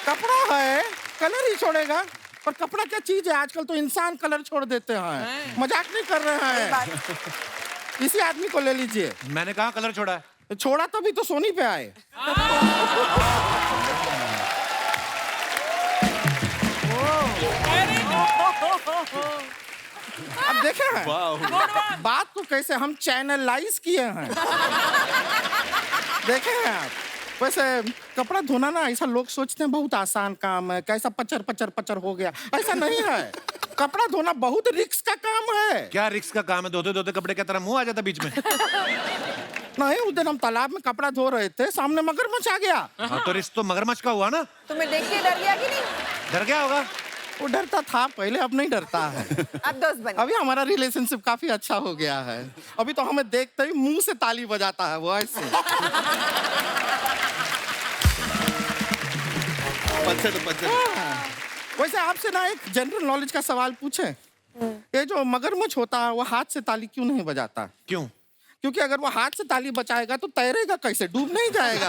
कपड़ा है कलर ही छोड़ेगा। पर कपड़ा क्या चीज है, आजकल तो इंसान कलर छोड़ देते हैं। मजाक नहीं कर रहे हैं। इसी आदमी को ले लीजिए। मैंने कहा कलर छोड़ा है। छोड़ा तभी तो सोनी पे आए। अब देखे हैं बात तो कैसे हम चैनलाइज किए हैं। देखे हैं आप। वैसे कपड़ा धोना ना ऐसा लोग सोचते हैं बहुत आसान काम है, कैसा पचर पचर पचर हो गया, ऐसा नहीं है। कपड़ा धोना बहुत रिस्क का काम है। क्या रिस्क का काम है? धोते धोते कपड़े की तरह मुंह आ जाता बीच में। नहीं, उस दिन हम तालाब में कपड़ा धो रहे थे, सामने मगरमच्छ आ गया। हाँ, तो रिस्क तो मगरमच्छ का हुआ ना। तुम्हें देख के डर गया कि नहीं? डर क्या होगा? वो डरता था पहले, अब नहीं डरता है। अब दोस्त बने। अभी हमारा रिलेशनशिप काफी अच्छा हो गया है। अभी तो हमें देखते ही मुंह से ताली बजाता है वो ऐसे। वैसे आपसे ना एक जनरल नॉलेज का सवाल पूछे। ये जो मगरमच्छ होता है वो हाथ से ताली क्यों नहीं बजाता? क्यों? क्योंकि अगर वो हाथ से ताली बजाएगा तो तैरेगा कैसे, डूब नहीं जाएगा।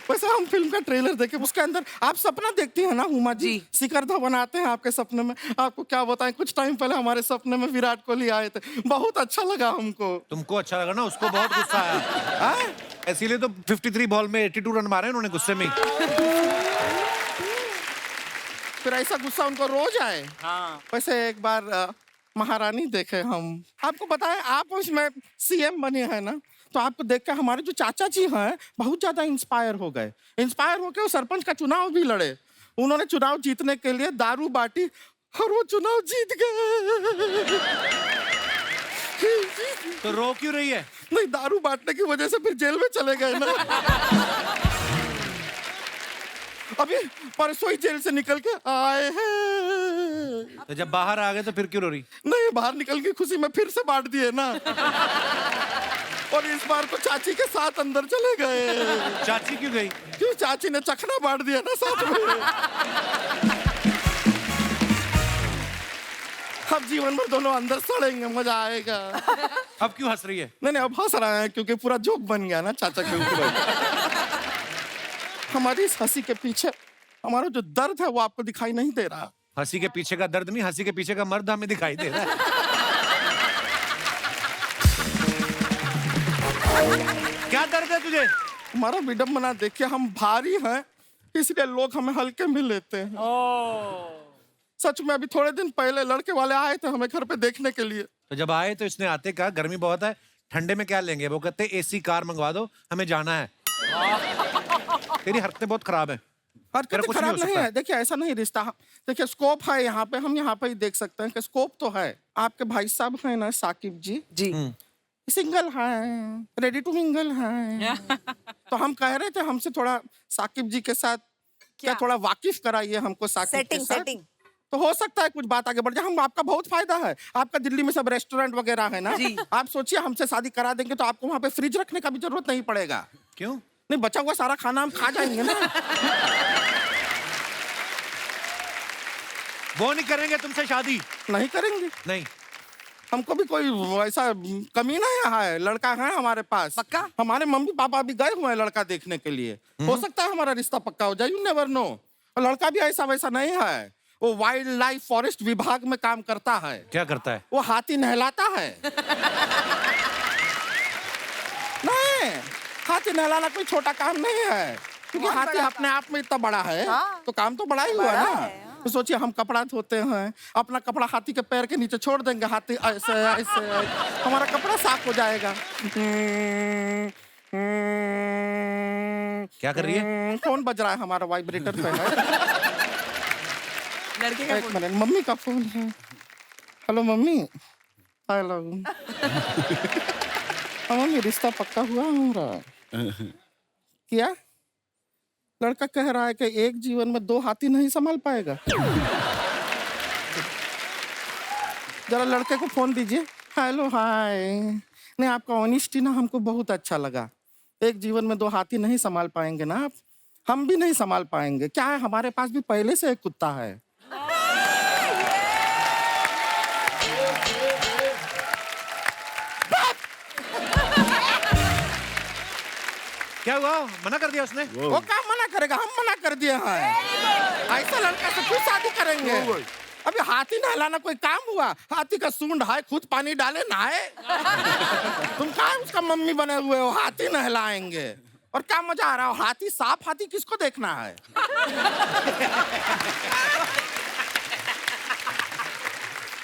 वैसे हम फिल्म का ट्रेलर देखे, उसके अंदर आप सपना देखती हैं ना उमा जी, सिकरधा बनाते हैं आपके सपने में। आपको क्या बताएं, कुछ टाइम पहले हमारे सपने में विराट कोहली आए थे, बहुत अच्छा लगा हमको। तुमको अच्छा लगा ना, उसको बहुत गुस्सा आया। इसीलिए तो 53 बॉल में 82 रन मारे उन्होंने गुस्से में। फिर ऐसा गुस्सा उनको रोज आए। वैसे एक बार महारानी देखे हम, आपको पता है आप उसमें सीएम बने हैं ना, तो आपको देख के हमारे जो चाचा जी हैं बहुत ज्यादा इंस्पायर हो गए। इंस्पायर होके वो सरपंच का चुनाव भी लड़े। उन्होंने चुनाव जीतने के लिए दारू बांटी और वो चुनाव जीत गए। तो रो क्यों रही है? नहीं, दारू बांटने की वजह से फिर जेल में चले गए ना। अभी परसों ही जेल से निकल के आए हैं। तो जब बाहर आ गए तो फिर क्यों रो रही? नहीं, बाहर निकल के खुशी में फिर से बांट दिए ना। और इस बार तो चाची के साथ अंदर चले गए। चाची क्यों गई? क्यों, चाची ने चखना बांट दिया ना साथ में। अब जीवन में दोनों अंदर सड़ेंगे, मजा आएगा। अब क्यों हंस रही है? नहीं, अब हंस रहे हैं क्योंकि पूरा जोक बन गया ना चाचा के ऊपर। हमारी इस हंसी के पीछे हमारा जो दर्द है वो आपको दिखाई नहीं दे रहा। हंसी के पीछे का दर्द नहीं, हंसी के पीछे का मर्द हमें दिखाई दे रहा है। क्या दर्द है तुझे? हमारा विडम्बना देखिए, हम भारी हैं इसलिए लोग हमें हल्के में लेते हैं। सच में अभी थोड़े दिन पहले लड़के वाले आए थे हमें घर पे देखने के लिए। तो जब आए तो इसने आते कहा गर्मी बहुत है, ठंडे में क्या लेंगे? वो कहते एसी कार मंगवा दो, हमें जाना है। तेरी हरकतें बहुत खराब है। हरकतें खराब नहीं है। देखिए ऐसा नहीं रिश्ता, देखिए स्कोप है यहाँ पे, हम यहाँ पे ही देख सकते हैं कि स्कोप तो है। आपके भाई साहब है ना साकिब जी, सिंगल है, रेडी टू मिंगल है। तो हम कह रहे थे हमसे थोड़ा साकिब जी के साथ क्या थोड़ा वाकिफ कराइए हमको साकिब के साथ। सेटिंग तो हो सकता है कुछ बात आगे बढ़ जाए। हम आपका बहुत फायदा है, आपका दिल्ली में सब रेस्टोरेंट वगैरह है ना। आप सोचिए हमसे शादी करा देंगे तो आपको वहाँ पे फ्रिज रखने का भी जरूरत नहीं पड़ेगा। क्यों? नहीं, बचा हुआ सारा खाना हम खा जाएंगे ना। वो नहीं करेंगे तुमसे शादी? नहीं करेंगे। नहीं, हमको भी कोई ऐसा कमी नहीं है, लड़का है हमारे पास पक्का। हमारे मम्मी पापा भी गए हुए हैं लड़का देखने के लिए। हो सकता है हमारा रिश्ता पक्का हो जाए, यू नेवर नो। और लड़का भी ऐसा वैसा नहीं है, वो वाइल्ड लाइफ फॉरेस्ट विभाग में काम करता है। क्या करता है? वो हाथी नहलाता है। नहीं, हाथी नहलाना कोई छोटा काम नहीं है, क्योंकि हाथी अपने आप में इतना बड़ा है। तो काम तो बड़ा ही हुआ ना। तो सोचिए हम कपड़ा धोते हैं, अपना कपड़ा हाथी के पैर के नीचे छोड़ देंगे, हाथी ऐसे ऐसे हमारा कपड़ा साफ हो जाएगा। क्या कर रही है? फोन बज रहा है हमारा, वाइब्रेटर पे है। लड़के का एक मिनट, मम्मी का फोन है। Hello mummy. हेलो। मम्मी रिश्ता पक्का हुआ हमारा। क्या? लड़का कह रहा है कि एक जीवन में 2 हाथी नहीं संभाल पाएगा। जरा लड़के को फोन दीजिए। Hello hi. नहीं, आपका ऑनेस्टी ना हमको बहुत अच्छा लगा। एक जीवन में 2 हाथी नहीं संभाल पाएंगे ना आप, हम भी नहीं संभाल पाएंगे। क्या है, हमारे पास भी पहले से एक कुत्ता है। क्या हुआ, मना कर दिया उसने? वो क्या मना करेगा, हम मना कर दिए हैं। ऐसा लड़का से क्यों शादी करेंगे? अभी हाथी नहलाना कोई काम हुआ? हाथी का सूंड है, खुद पानी डाले नहाए। तुम कहाँ उसका मम्मी बने हुए हो, हाथी नहलाएंगे? और क्या मजा आ रहा हो? हाथी साफ हाथी किसको देखना है?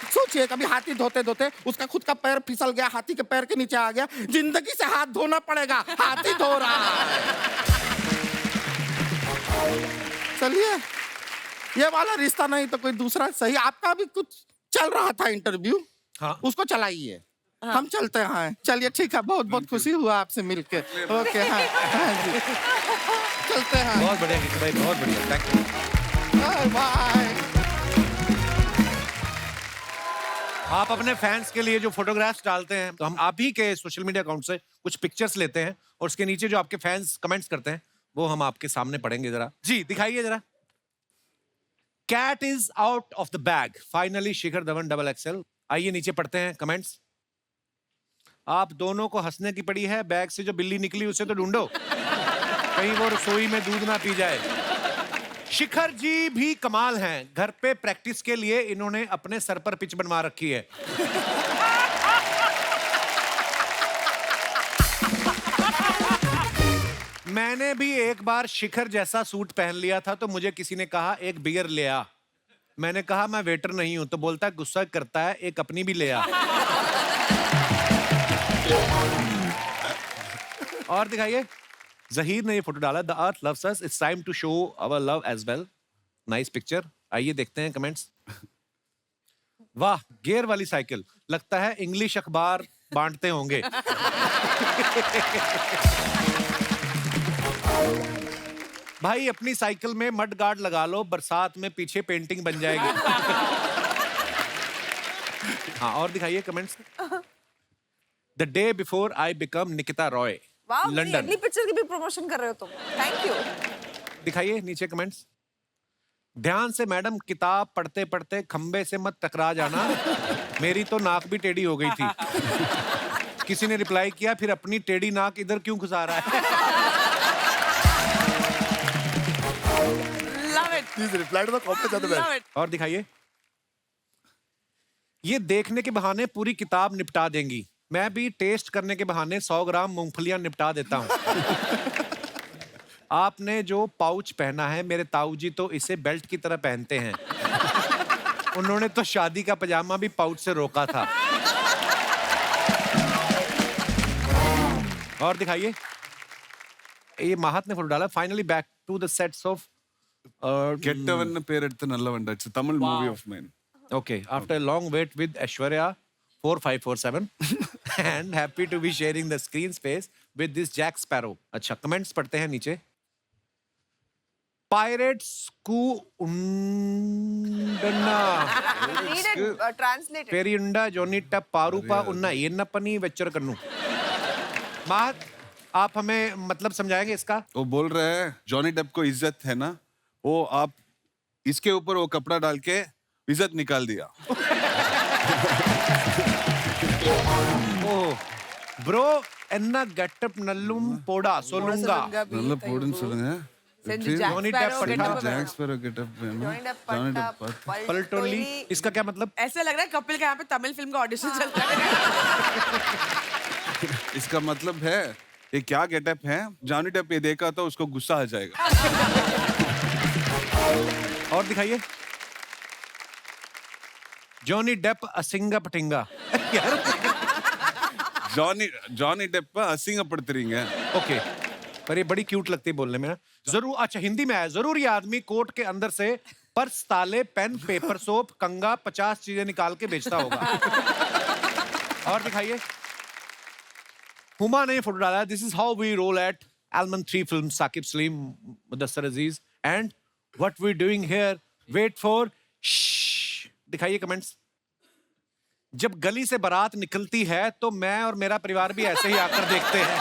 सोचिए कभी हाथी धोते धोते उसका खुद का पैर फिसल गया, हाथी के पैर के नीचे आ गया, जिंदगी से हाथ धोना पड़ेगा, हाथी धो रहा है। चलिए, ये वाला रिश्ता नहीं तो कोई दूसरा सही। आपका भी कुछ चल रहा था इंटरव्यू, हाँ। उसको चलाइए। हम चलते हैं। चलिए ठीक है, बहुत बहुत खुशी हुआ आपसे मिलके। ओके, हाँ, हाँ जी, चलते हैं। बहुत बढ़िया किशोर भाई, बहुत बढ़िया, थैंक यू। Bye bye. आप अपने फैंस के लिए जो फोटोग्राफ्स डालते हैं, तो हम आप ही के सोशल मीडिया अकाउंट से कुछ पिक्चर्स लेते हैं और उसके नीचे जो आपके फैंस कमेंट्स करते हैं वो हम आपके सामने पढ़ेंगे। जरा जी दिखाइए जरा। Cat is out of the bag, finally Shikhar Dhawan XXL। आइए नीचे पढ़ते हैं कमेंट्स। आप दोनों को हंसने की पड़ी है, बैग से जो बिल्ली निकली उसे तो ढूंढो, कहीं वो रसोई में दूध ना पी जाए। शिखर जी भी कमाल हैं, घर पे प्रैक्टिस के लिए इन्होंने अपने सर पर पिच बनवा रखी है। मैंने भी एक बार शिखर जैसा सूट पहन लिया था तो मुझे किसी ने कहा एक बियर ले आ। मैंने कहा मैं वेटर नहीं हूं, तो बोलता है गुस्सा करता है एक अपनी भी ले आ। और दिखाइए, जहीर ने ये फोटो डाला, the earth loves us, it's time to show our love as well. Nice picture. आइए देखते हैं कमेंट्स। वाह, गियर वाली साइकिल, लगता है इंग्लिश अखबार बांटते होंगे। भाई अपनी साइकिल में मड गार्ड लगा लो, बरसात में पीछे पेंटिंग बन जाएगी। हाँ, और दिखाइए comments. The day before I become Nikita Roy, वाह, लंदन। अगली पिक्चर की भी प्रमोशन कर रहे हो तुम, थैंक यू। दिखाइए नीचे कमेंट्स। ध्यान से मैडम, किताब पढ़ते पढ़ते खंबे से मत टकरा जाना, मेरी तो नाक भी टेढ़ी हो गई थी। किसी ने रिप्लाई किया, फिर अपनी टेढ़ी नाक इधर क्यों घुसा रहा है? Love it. Please reply to the comment at the back. Love it. और दिखाइए। ये देखने के बहाने पूरी किताब निपटा देंगी, मैं भी टेस्ट करने के बहाने 100 ग्राम मूंगफलियां निपटा देता हूं। आपने जो पाउच पहना है, मेरे ताऊ जी तो इसे बेल्ट की तरह पहनते हैं। उन्होंने तो शादी का पजामा भी पाउच से रोका था। और दिखाइए, ये माहत ने फोटो डाला, finally back to the sets of கெட்டவன் பேர் எடுத்து நல்லவன்டா. It's a Tamil movie of mine. Okay, after a long wait with Aishwarya 4547 and happy to be sharing the screen space with this Jack Sparrow. अच्छा, comments पढ़ते हैं नीचे। Pirates को उन्डना Needed translated. पेरियुंडा जोनी टप पारूपा उन्ना ये नपनी वेच्चर कन्नू। माहत, आप हमें मतलब समझाएंगे इसका? वो बोल रहे हैं जॉनी डेप को इज्जत है ना, वो आप इसके ऊपर वो कपड़ा डाल के इज्जत निकाल दिया। ओह ब्रो, एन्ना गेटअप नल्लुम पोड़ा सोलुंगा। நல்ல போடுன்னு சொல்லுங்க. Johnny Depp पट्टा। जैक स्पैरो गेटअप में ना, Johnny Depp जॉनी पट्टा, डेप पट्टा। पलटोली, इसका क्या मतलब? ऐसा लग रहा है कपिल का यहाँ पे तमिल फिल्म का ऑडिशन चल रहा है। इसका मतलब है ये क्या गेटअप है, जॉनी डेप ये देखा तो उसको गुस्सा आ जाएगा। और दिखाइए। जॉनी डेप असिंगा पटिंगा। जॉनी डेप असिंगப்படுத்துறீங்க। ओके, पर ये बड़ी क्यूट लगती है बोलने में ना। जरूर, अच्छा हिंदी में आया, जरूर ये आदमी कोट के अंदर से पर्स, ताले, पेन, पेपर, सोप, कंगा 50 चीजें निकाल के बेचता होगा। और दिखाइए। हुमा ने फोटो डाला, this is how we roll at एलमन 3 film, Saqib Saleem, Mudassar Aziz and what we doing here, wait for. दिखाइए कमेंट्स। जब गली से बारात निकलती है तो मैं और मेरा परिवार भी ऐसे ही आकर देखते हैं।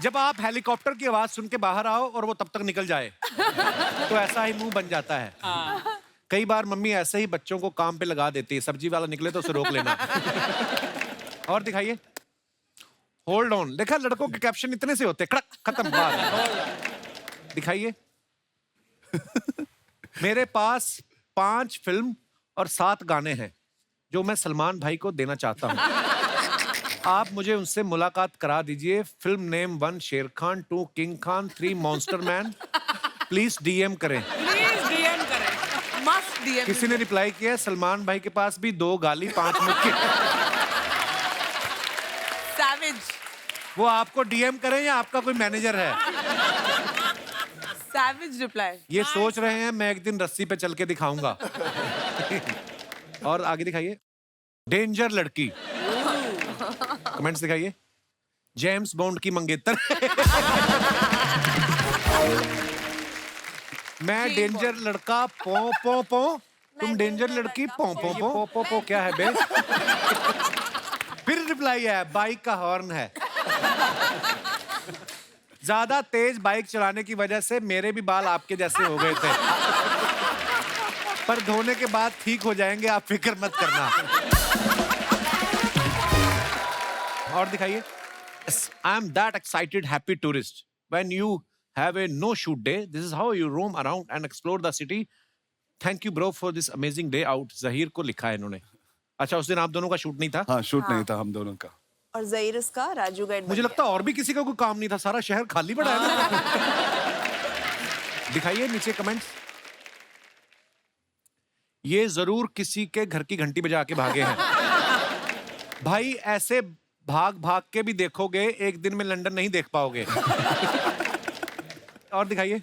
जब आप हेलीकॉप्टर की आवाज सुन के बाहर आओ और वो तब तक निकल जाए तो ऐसा ही मुंह बन जाता है। कई बार मम्मी ऐसे ही बच्चों को काम पे लगा देती है, सब्जी वाला निकले तो उसे रोक लेना। और दिखाइए। Hold on. देखा, लड़कों के कैप्शन इतने से होते, कड़क, खत्म, बात। दिखाइए। मेरे पास 5 फिल्म और 7 गाने हैं जो मैं सलमान भाई को देना चाहता हूँ। आप मुझे उनसे मुलाकात करा दीजिए। फिल्म नेम 1 शेर Khan, 2 king Khan, 3 monster man. Please DM करें। प्लीज डीएम करें। मस्त डीएम। किसी ने रिप्लाई किया, सलमान भाई के पास भी 2 गाली 5 मुक्के। सैवेज। वो आपको डीएम करें या आपका कोई मैनेजर है? Savage reply. ये सोच रहे हैं मैं एक दिन रस्सी पे चल के दिखाऊंगा। और आगे दिखाइए। डेंजर लड़की। कमेंट्स दिखाइए। जेम्स बॉन्ड की मंगेतर। मैं डेंजर लड़का पो पो पो, तुम डेंजर लड़की पो पो पो पो पो। क्या है बे? फिर रिप्लाई है, बाइक का हॉर्न है। ज्यादा तेज बाइक चलाने की वजह से मेरे भी बाल आपके जैसे हो गए थे, पर धोने के बाद ठीक हो जाएंगे, आप फिक्र मत करना। और दिखाइए। I am that excited happy tourist when you have a know shoot day, this is how you roam around and explore the city. Thank you bro for this amazing day out. Zaheer को लिखा है इन्होंने। अच्छा, उस दिन आप दोनों का शूट नहीं था? हाँ, शूट नहीं था हम दोनों का। और जहीर इसका राजू गाइड। मुझे लगता है और भी किसी का कोई काम नहीं था, सारा शहर खाली पड़ा है ना। दिखाइए नीचे कमेंट्स। ये जरूर किसी के घर की घंटी बजा के भागे हैं। भाई ऐसे भाग भाग के भी देखोगे, एक दिन में लंदन नहीं देख पाओगे। और दिखाइए।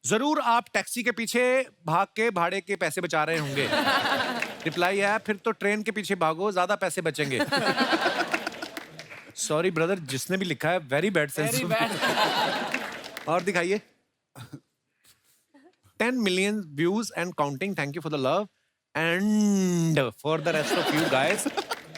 जरूर आप टैक्सी के पीछे भाग के भाड़े के पैसे बचा रहे होंगे। रिप्लाई है, फिर तो ट्रेन के पीछे भागो, ज्यादा पैसे बचेंगे। सॉरी ब्रदर, जिसने भी लिखा है वेरी बैड सेंस। और दिखाइए। 10 million views and counting. Thank you for the love and for the rest of you guys.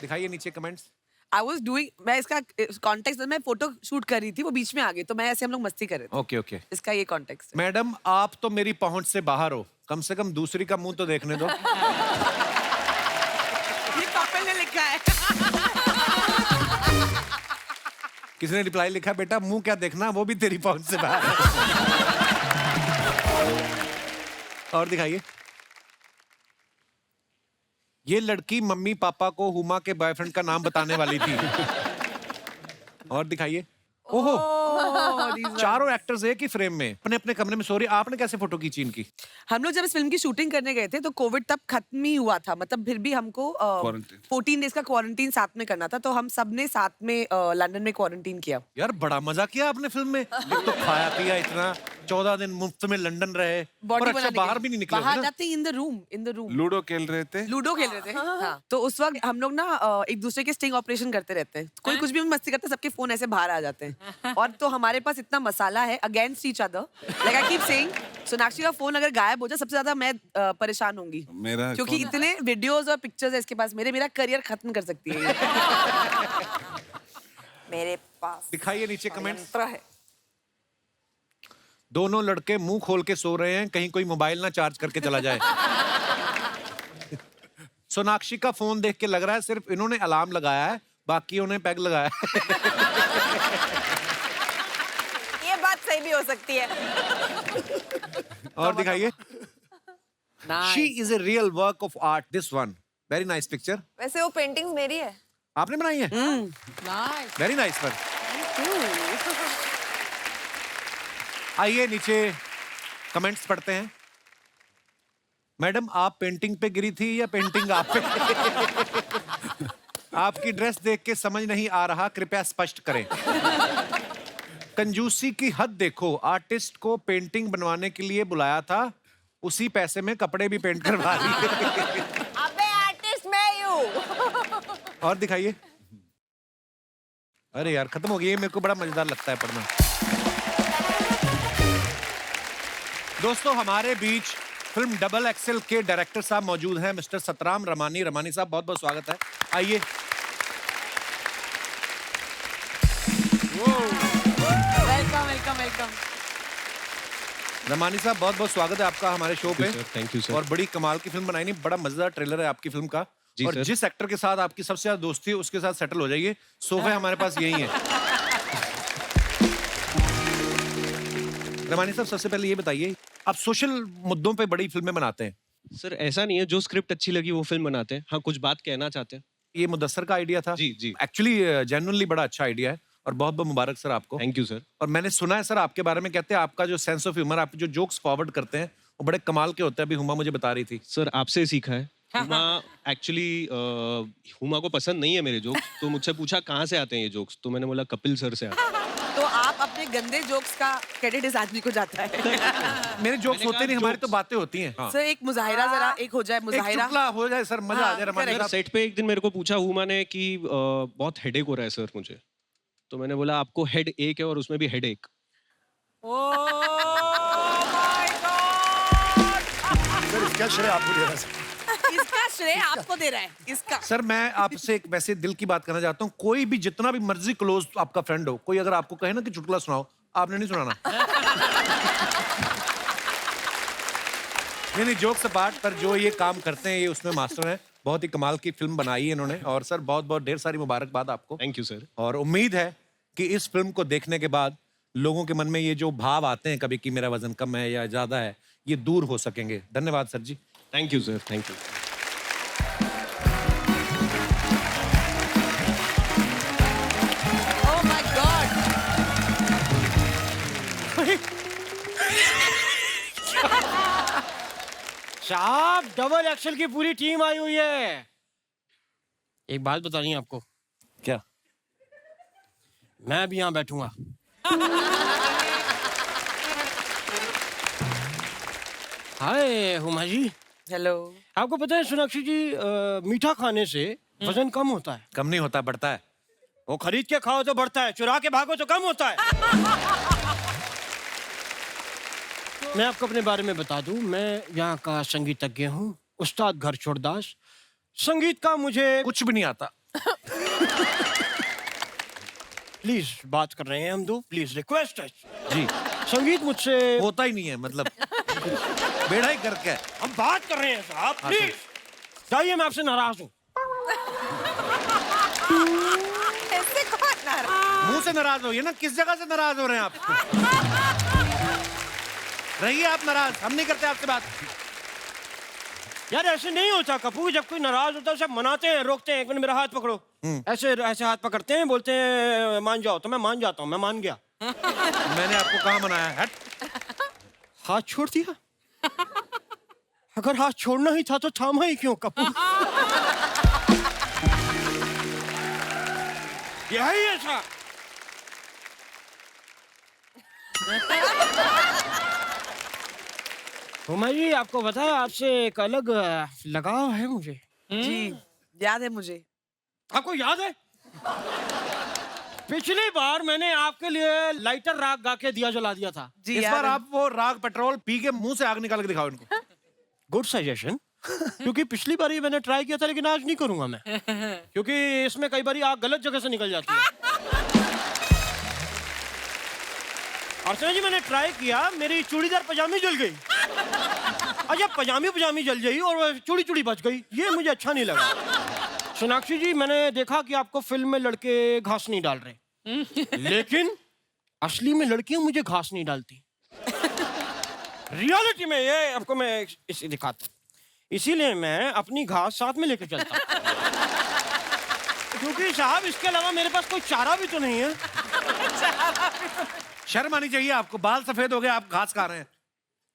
दिखाइए नीचे कमेंट्स। I was doing, मैं इसका कॉन्टेक्स्ट में फोटो शूट कर रही थी, वो बीच में आ गई, तो मैं ऐसे हम लोग मस्ती कर रहे थे। Okay okay. इसका ये कॉन्टेक्स्ट। मैडम, आप तो मेरी पहुंच से बाहर हो, कम से कम दूसरी का मुंह तो देखने दो। ये कपिल ने लिखा है। किसी ने रिप्लाई लिखा, बेटा मुंह क्या देखना, वो भी तेरी पहुंच से बाहर है। और दिखाइए। ये लड़की मम्मी पापा को हुमा के बॉयफ्रेंड का नाम बताने वाली थी। और दिखाइए। ओहो, चारों एक्टर्स एक ही फ्रेम में अपने अपने कमरे में सो रही। आपने कैसे फोटो खींची इनकी? हम लोग जब इस फिल्म की शूटिंग करने गए थे तो कोविड तब खत्म ही हुआ था, मतलब फिर भी हमको 14 डेज का क्वारंटीन साथ में करना था, तो हम सब ने साथ में लंदन में क्वारंटीन किया। यार बड़ा मजा किया आपने फिल्म में। एक तो खाया पिया इतना, 14 दिन मुफ्त में लंदन रहे, और अच्छा बाहर भी नहीं निकले बाहर ना? जाते इन द रूम लूडो खेल रहे थे। लूडो खेल रहे थे। हाँ। तो उस वक्त हम लोग ना एक दूसरे के स्टिंग ऑपरेशन करते रहते हैं। कोई कुछ भी मस्ती करता है, सबके फोन ऐसे बाहर आ जाते हैं। और तो हमारे पास इतना मसाला है against each other, like I keep saying, Sonakshi का फोन अगर गायब हो जाए सबसे ज्यादा मैं परेशान होंगी, मेरा क्योंकि इतने वीडियोस और पिक्चर्स है इसके पास, मेरा करियर खत्म कर सकती है ये। मेरे पास दिखाइए नीचे कमेंट्स। यंत्र है। दोनों लड़के मुंह खोल के सो रहे हैं, कहीं कोई मोबाइल ना चार्ज करके चला जाए। सोनाक्षी का फोन देख के लग रहा है सिर्फ इन्होंने अलार्म लगाया है, बाकी उन्हें पैग लगाया है। ये बात सही भी हो सकती है। और दिखाइए। She is a real work of art. This one, very nice picture. वैसे वो पेंटिंग्स मेरी है। आपने बनाई है? नाइस। Very nice one. आइए नीचे कमेंट्स पढ़ते हैं। मैडम, आप पेंटिंग पे गिरी थी या पेंटिंग आप पे? आपकी ड्रेस देख के समझ नहीं आ रहा, कृपया स्पष्ट करें। कंजूसी की हद देखो, आर्टिस्ट को पेंटिंग बनवाने के लिए बुलाया था, उसी पैसे में कपड़े भी पेंट करवा लिए। अबे आर्टिस्ट मैं ही हूँ। और दिखाइए। अरे यार खत्म हो गई, मेरे को बड़ा मजेदार लगता है पढ़ना। दोस्तों, हमारे बीच फिल्म डबल एक्सेल के डायरेक्टर साहब मौजूद हैं, मिस्टर सतराम रमानी। रमानी साहब, बहुत बहुत स्वागत है, आइए। Welcome welcome welcome. रमानी साहब, बहुत बहुत स्वागत है आपका हमारे शो पे। Thank you sir. और बड़ी कमाल की फिल्म बनाई, नहीं बड़ा मजेदार ट्रेलर है आपकी फिल्म का, जी और सर। जिस एक्टर के साथ आपकी सबसे ज्यादा दोस्ती है उसके साथ सेटल हो जाइए। सोफे हमारे पास यही है। रमानी साहब, सबसे पहले ये बताइए, आप सोशल मुद्दों पे बड़ी फिल्में बनाते हैं। सर ऐसा नहीं है, जो स्क्रिप्ट अच्छी लगी वो फिल्म बनाते हैं। हाँ, कुछ बात कहना चाहते हैं। ये मुदस्सर का आइडिया था? जी जी, एक्चुअली जेन्युइनली बड़ा अच्छा आइडिया है और बहुत बहुत मुबारक सर आपको। Thank you sir. और मैंने सुना है सर आपके बारे में, कहते हैं आपका जो सेंस ऑफ ह्यूमर, आप जो जोक्स फॉरवर्ड करते हैं वो बड़े कमाल के होते हैं। अभी हुमा मुझे बता रही थी। सर आपसे सीखा है। हुमा एक्चुअली हुमा को पसंद नहीं है मेरे जोक्स, तो मुझसे पूछा कहाँ से आते हैं ये जोक्स, तो मैंने बोला कपिल सर से आते हैं। तो आप अपने गंदे जोक्स का क्रेडिट इस आदमी को जाता है। मेरे जोक्स होते नहीं, हमारी तो बातें होती हैं। हाँ। सर एक मुजाहिरा जरा एक हो जाए, एक मुजाहिरा। चुटकुला हो जाए सर, मजा आ जाए। रमानी सर साहब, सेट पे एक दिन मेरे को पूछा हुमा ने कि बहुत हेडेक हो रहा है सर मुझे, तो मैंने बोला आपको हेड एक है और उसमें भी हेड एक। सर इसका श्रेय आपको दे रहा है सर। इसका श्रेय आपको दे रहा है, इसका। सर मैं आपसे एक वैसे दिल की बात करना चाहता हूँ। कोई भी जितना भी मर्जी क्लोज आपका फ्रेंड हो, कोई अगर आपको कहे ना कि चुटकुला सुनाओ, आपने नहीं सुनाना। नहीं, जोक्स अपार्ट, पर जो ये काम करते हैं ये उसमें मास्टर हैं। बहुत ही कमाल की फिल्म बनाई है इन्होंने। और सर बहुत बहुत ढेर सारी मुबारकबाद आपको। Thank you sir. और उम्मीद है कि इस फिल्म को देखने के बाद लोगों के मन में ये जो भाव आते हैं कभी कि मेरा वजन कम है या ज्यादा है, ये दूर हो सकेंगे। धन्यवाद sir ji. Thank you sir, thank you. Oh my god. साहब डबल एक्सल की पूरी टीम आई हुई है। एक बात बतानी है आपको। क्या? मैं भी यहाँ बैठूंगा। हाय हुमा जी। हेलो। आपको पता है सोनाक्षी जी, मीठा खाने से वजन कम होता है। कम नहीं होता, बढ़ता है। वो खरीद के खाओ तो बढ़ता है, चुरा के भागो तो कम होता है। मैं आपको अपने बारे में बता दूं, मैं यहाँ का संगीतज्ञ हूँ, उस्ताद घर छोड़दास। संगीत का मुझे कुछ भी नहीं आता। प्लीज बात कर रहे हैं हम दो, प्लीज रिक्वेस्ट है जी। संगीत मुझसे होता ही नहीं है, मतलब बेड़ा ही करके। हम बात कर रहे हैं साहब, प्लीज जाइए, मैं आपसे नाराज हूँ। ऐसे कौन नाराज? मुंह से नाराज होइए ना, किस जगह से नाराज हो रहे हैं आप? रहिए आप नाराज, हम नहीं करते आपसे बात। यार ऐसे नहीं होता कपूर, जब कोई नाराज होता है सब मनाते हैं, रोकते हैं। एक मिनट मेरा हाथ पकड़ो। ऐसे ऐसे हाथ पकड़ते हैं, बोलते हैं मान जाओ, तो मैं मान जाता हूँ। मैं मान गया। मैंने आपको कहाँ मनाया? हट। हाथ छोड़ दिया। अगर हाथ छोड़ना ही था तो थामा ही क्यों कपूर? यही ऐसा। हुमा जी, आपको पता है आपसे एक अलग लगाव है मुझे। जी याद है मुझे। आपको याद है पिछली बार मैंने आपके लिए लाइटर राग गा के दिया जला दिया था। जी इस याद बार है। आप वो राग पेट्रोल पी के मुंह से आग निकाल के दिखाओ इनको। Good suggestion. क्योंकि पिछली बार ही मैंने ट्राई किया था, लेकिन आज नहीं करूंगा मैं, क्योंकि इसमें कई बार आग गलत जगह से निकल जाती है। अर्चना जी, मैंने ट्राई किया, मेरी चूड़ीदार पजामी जल गई। अच्छा, पजामी जल गई और चूड़ी चूड़ी बच गई, ये मुझे अच्छा नहीं लगा। सोनाक्षी जी, मैंने देखा कि आपको फिल्म में लड़के घास नहीं डाल रहे, लेकिन असली में लड़कियां मुझे घास नहीं डालती। रियलिटी में ये आपको मैं इसे दिखाता हूं। इसीलिए मैं अपनी घास साथ में लेके चलता हूं। क्योंकि साहब इसके अलावा मेरे पास कोई चारा भी तो नहीं है। शर्म आनी चाहिए आपको, बाल सफेद हो गए, आप घास खा रहे हैं।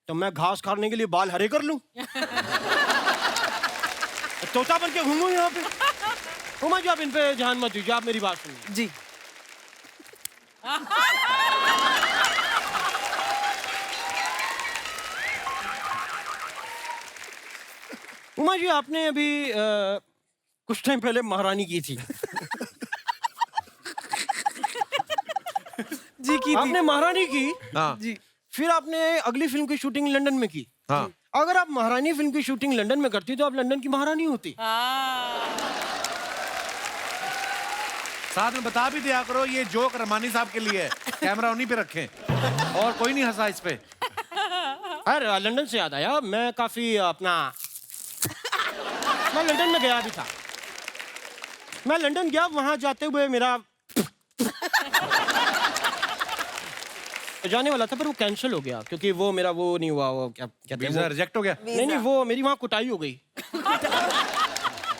तो मैं घास खाने के लिए बाल हरे कर लूं? तोता बन के घूमूं यहाँ पे? हुमा जी, आप इन पे ध्यान मत दीजिए, आप मेरी बात सुनिए। जी। उमा जी, आपने अभी कुछ टाइम पहले महारानी की थी। जी की आपने महारानी की। हाँ। जी। फिर आपने अगली फिल्म की शूटिंग लंदन में की। हाँ। अगर आप महारानी फिल्म की शूटिंग लंदन में करती तो आप लंदन की महारानी होती। साथ में बता भी दिया करो ये जोक रमानी साहब के लिए है, कैमरा उन्हीं पे रखें और कोई नहीं हंसा इस पे। अरे लंदन से याद आया, मैं काफी अपना मैं लंदन में गया भी था। मैं लंदन गया, वहां जाते हुए मेरा जाने वाला था, पर वो कैंसिल हो गया क्योंकि वो मेरा वो नहीं हुआ, वो क्या कहते हैं, वीजा रिजेक्ट हो गया। नहीं, वो मेरी वहां कुटाई हो गई।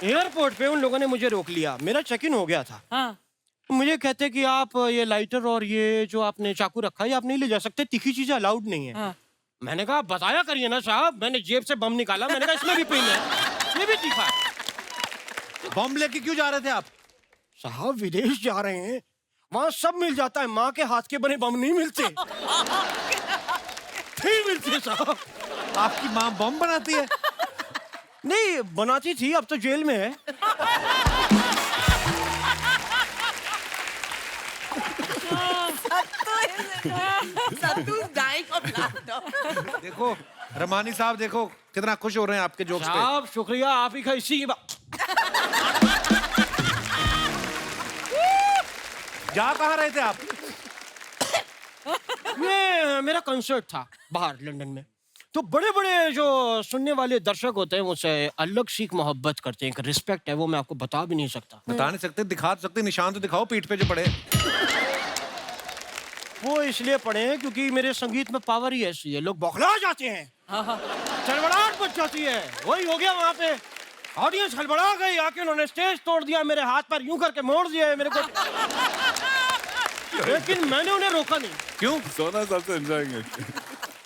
एयरपोर्ट पे उन लोगों ने मुझे रोक लिया, मेरा चेक इन हो गया था। हाँ। मुझे कहते कि आप ये लाइटर और ये जो आपने चाकू रखा है, आप नहीं ले जा सकते, तीखी चीजें अलाउड नहीं है। हाँ। मैंने कहा बताया करिए ना साहब। मैंने जेब से बम निकाला, मैंने कहा इसमें भी पिन है, ये भी तीखा है। बम लेके क्यों जा रहे थे आप? साहब विदेश जा रहे हैं, वहां सब मिल जाता है, माँ के हाथ के बने बम नहीं मिलते। नहीं मिलते साहब। आपकी माँ बम बनाती है? नहीं बनाती थी, अब तो जेल में है। देखो रमानी साहब, देखो कितना खुश हो रहे हैं आपके जोक्स पे। साहब शुक्रिया, आप ही का इसी की बात। जा कहाँ रहे थे आप? ये मेरा कंसर्ट था बाहर लंदन में, तो बड़े बड़े जो सुनने वाले दर्शक होते हैं मुझसे अलग सीख मोहब्बत करते हैं, एक रिस्पेक्ट है, वो मैं आपको बता भी नहीं सकता। बता नहीं सकते, दिखा सकते, निशान तो दिखाओ पीठ पे जो पड़े। वो इसलिए पढ़े हैं क्योंकि मेरे संगीत में पावर ही ऐसी है, लोग बौखला जाते हैं, चड़बड़ाहट मच जाती है। वही हो गया वहां पे, ऑडियंस हड़बड़ा गई, आके उन्होंने स्टेज तोड़ दिया, मेरे हाथ पर यूं करके मोड़ दिया मेरे को। लेकिन मैंने उन्हें रोका नहीं। क्यों? सोना सबसे एंजॉयिंग।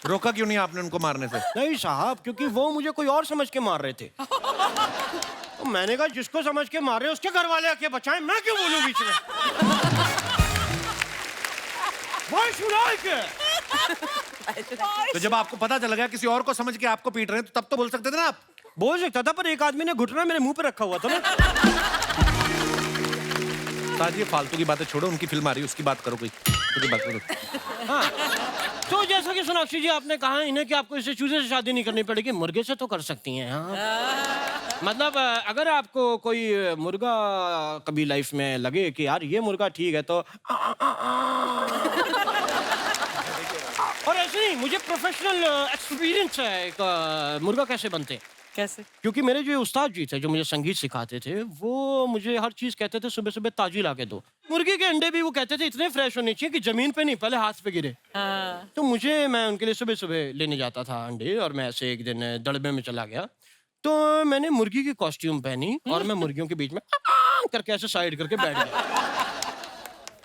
रोका क्यों नहीं आपने उनको मारने से? नहीं साहब, क्योंकि वो मुझे कोई और समझ के मार रहे थे। तो मैंने कहा जिसको समझ के मार रहे हैं उसके घर वाले आके बचाएं, मैं क्यों बोलूं बीच में? Why should I care? तो जब आपको पता चल गया किसी और को समझ के आपको पीट रहे हैं, तो तब तो बोल सकते थे ना आप। बोल सकता था, पर एक आदमी ने घुटना मेरे मुंह पे रखा हुआ था ना। साज ये फालतू की बातें छोड़ो, उनकी फिल्म आ रही है उसकी बात करो, कोई बात करो। हाँ, तो जैसा कि सोनाक्षी जी आपने कहा इन्हें कि आपको इससे चूजे से शादी नहीं करनी पड़ेगी, मुर्गे से तो कर सकती हैं। हाँ। मतलब अगर आपको कोई मुर्गा कभी लाइफ में लगे कि यार ये मुर्गा ठीक है, तो और ऐसे नहीं, मुझे प्रोफेशनल एक्सपीरियंस है एक मुर्गा कैसे बनते हैं। कैसे? क्योंकि मेरे जो उस्ताद जी थे जो मुझे संगीत सिखाते थे, वो मुझे हर चीज कहते थे सुबह सुबह ताजी ला के दो। मुर्गी के अंडे भी वो कहते थे इतने फ्रेश होने चाहिए कि जमीन पे नहीं, पहले हाथ पे गिरे। तो मैं उनके लिए सुबह सुबह लेने जाता था अंडे, और मैं ऐसे एक दिन दड़बे में चला गया, तो मैंने मुर्गी की कॉस्ट्यूम पहनी और मैं मुर्गियों के बीच में करके ऐसे साइड करके बैठ गया।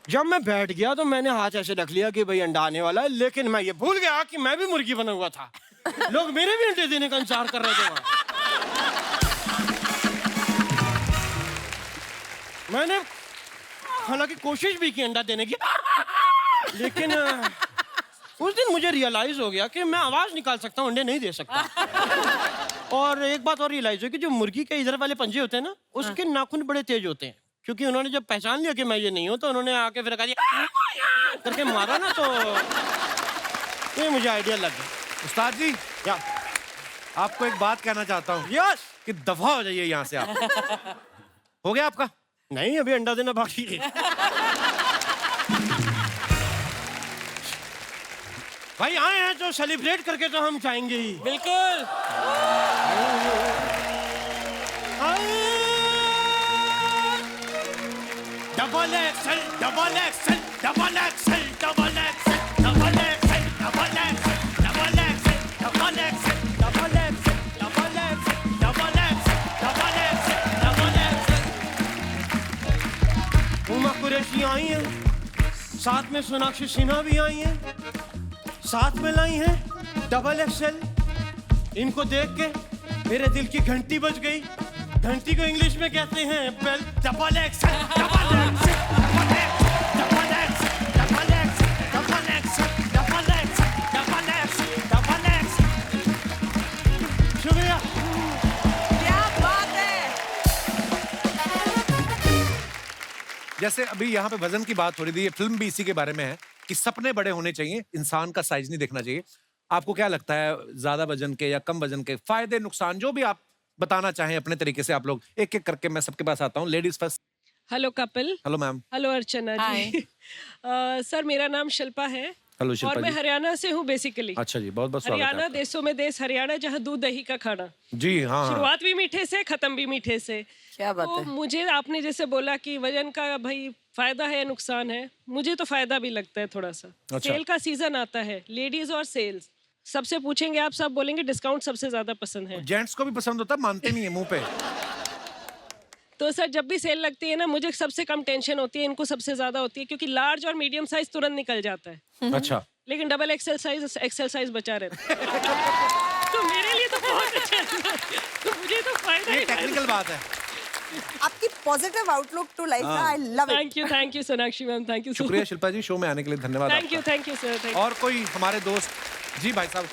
जब मैं बैठ गया तो मैंने हाथ ऐसे रख लिया कि भाई अंडा आने वाला है, लेकिन मैं ये भूल गया कि मैं भी मुर्गी बना हुआ था। लोग मेरे भी अंडे देने का इंतजार कर रहे थे वहां। मैंने हालांकि कोशिश भी की अंडा देने की, लेकिन उस दिन मुझे रियलाइज हो गया कि मैं आवाज निकाल सकता हूँ, अंडे नहीं दे सकता। और एक बात और रियलाइज हुई कि जो मुर्गी के इधर वाले पंजे होते हैं ना, उसके नाखून बड़े तेज होते हैं, क्योंकि उन्होंने जब पहचान लिया कि मैं ये नहीं हूं, तो उन्होंने आके फिर कहा करके मारा ना, तो ये मुझे आइडिया लग गया। उस्ताद जी, क्या आपको एक बात कहना चाहता हूँ। यस, कि दफा हो जाइए यहाँ से आप। हो गया आपका? नहीं, अभी अंडा देना बाकी है। भाई आए हैं तो सेलिब्रेट करके तो हम जाएंगे ही। बिल्कुल। Double Excel, double Excel, double Excel, double Excel, double Excel, double Excel, double Excel, double Excel, double Excel, double Excel, double Excel, double Excel, double axel. Uma Qureshi आई हैं, साथ में सोनाक्षी सिन्हा भी आई हैं, साथ में लाई हैं डबल एक्सेल। इनको देख के मेरे दिल की घंटी बज गई। घंटी को इंग्लिश में कहते हैं bell. Double Excel, double Excel, double Excel, double Excel, double Excel, double Excel, double Excel, double Excel, double XL. शुक्रिया। क्या बात है। जैसे अभी यहाँ पे वजन की बात हो रही थी, ये फिल्म भी इसी के बारे में है कि सपने बड़े होने चाहिए, इंसान का साइज नहीं देखना चाहिए। आपको क्या लगता है, ज्यादा वजन के या कम वजन के फायदे नुकसान जो भी आप बताना चाहें अपने तरीके से, आप लोग एक एक करके, मैं सबके पास आता हूँ। Ladies first. Hello Kapil. Hello ma'am. Hello Archana ji. Sir मेरा नाम शिल्पा है हेलो और शिल्पा मैं जी। हरियाणा से हूँ बेसिकली। अच्छा जी, बहुत बहुत स्वागत है हरियाणा आपका। देशों में देश हरियाणा, जहाँ दूध दही का खाना। जी हाँ हाँ। शुरुआत भी मीठे से, खत्म भी मीठे से। क्या बात तो है। मुझे आपने जैसे बोला कि वजन का भाई फायदा है नुकसान है, मुझे तो फायदा भी लगता है थोड़ा सा। अच्छा। सेल का सीजन आता है, लेडीज और सेल्स, सबसे पूछेंगे आप, सब बोलेंगे डिस्काउंट सबसे ज्यादा पसंद है। जेंट्स को भी पसंद होता है, मानते नहीं है मुंह पे। तो सर जब भी सेल लगती है ना, मुझे सबसे कम टेंशन होती है, इनको सबसे ज्यादा होती है, क्योंकि लार्ज और मीडियम साइज तुरंत निकल जाता है, अच्छा। लेकिन डबल एक्सेल साइज बचा रहता है। तो मेरे लिए तो बहुत अच्छा है, तो मुझे तो फायदा ये ही फायदा। टेक्निकल बात है। आपकी पॉजिटिव आउटलुक टू लाइफ है, I love it. Thank you Sonakshi ma'am, thank you. शुक्रिया शिल्पा जी, शो में आने के लिए धन्यवाद आपका। Thank you sir. और कोई हमारे दोस्त? जी भाई साहब।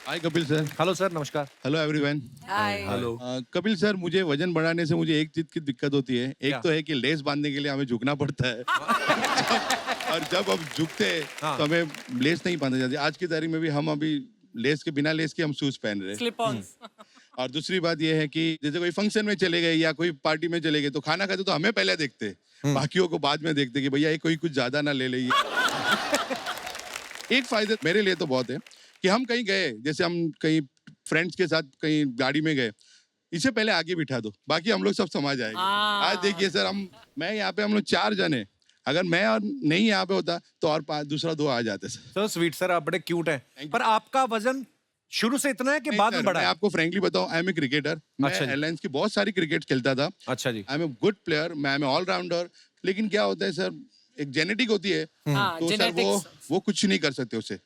Hi Kapil sir. Hello sir, नमस्कार। Hello everyone. Hi. Hello. Kapil sir, मुझे वजन बढ़ाने से मुझे एक चीज की दिक्कत होती है। एक क्या? तो है कि लेस बांधने के लिए हमें झुकना पड़ता है। और जब अब झुकते हैं हाँ। तो हमें लेस नहीं बांधा जाती। आज की तारीख में भी हम अभी लेस के बिना लेस के हम शूज पहन रहे हैं। Slip on. और दूसरी बात यह है कि जैसे कोई फंक्शन में चले गए या कोई पार्टी में चले गए तो खाना खाते तो हमें पहले देखते, बाकियों को बाद में देखते कि भैया ये कोई कुछ ज्यादा ना ले ले। एक फायदा मेरे लिए तो बहुत है कि हम कहीं गए, जैसे हम कहीं फ्रेंड्स के साथ कहीं गाड़ी में गए, इसे पहले आगे बिठा दो, बाकी हम लोग सब समझ जाएंगे। आज देखिए सर, मैं यहाँ पे हम लोग 4 जन हैं, अगर मैं और नहीं यहाँ पे होता तो और दूसरा 2 आ जाते सर। सो स्वीट सर, आप बड़े क्यूट हैं। पर आपका वजन शुरू से इतना है कि बाद में बढ़ा मैं है? आपको फ्रेंकली बताऊं, आई एम ए क्रिकेटर। मैं अच्छा जी। एयरलाइंस की बहुत सारी क्रिकेट खेलता था। अच्छा जी। I am a good player, मैं ऑलराउंडर। लेकिन क्या होता है सर, एक जेनेटिक होती है, तो सर वो कुछ नहीं कर सकते उसे।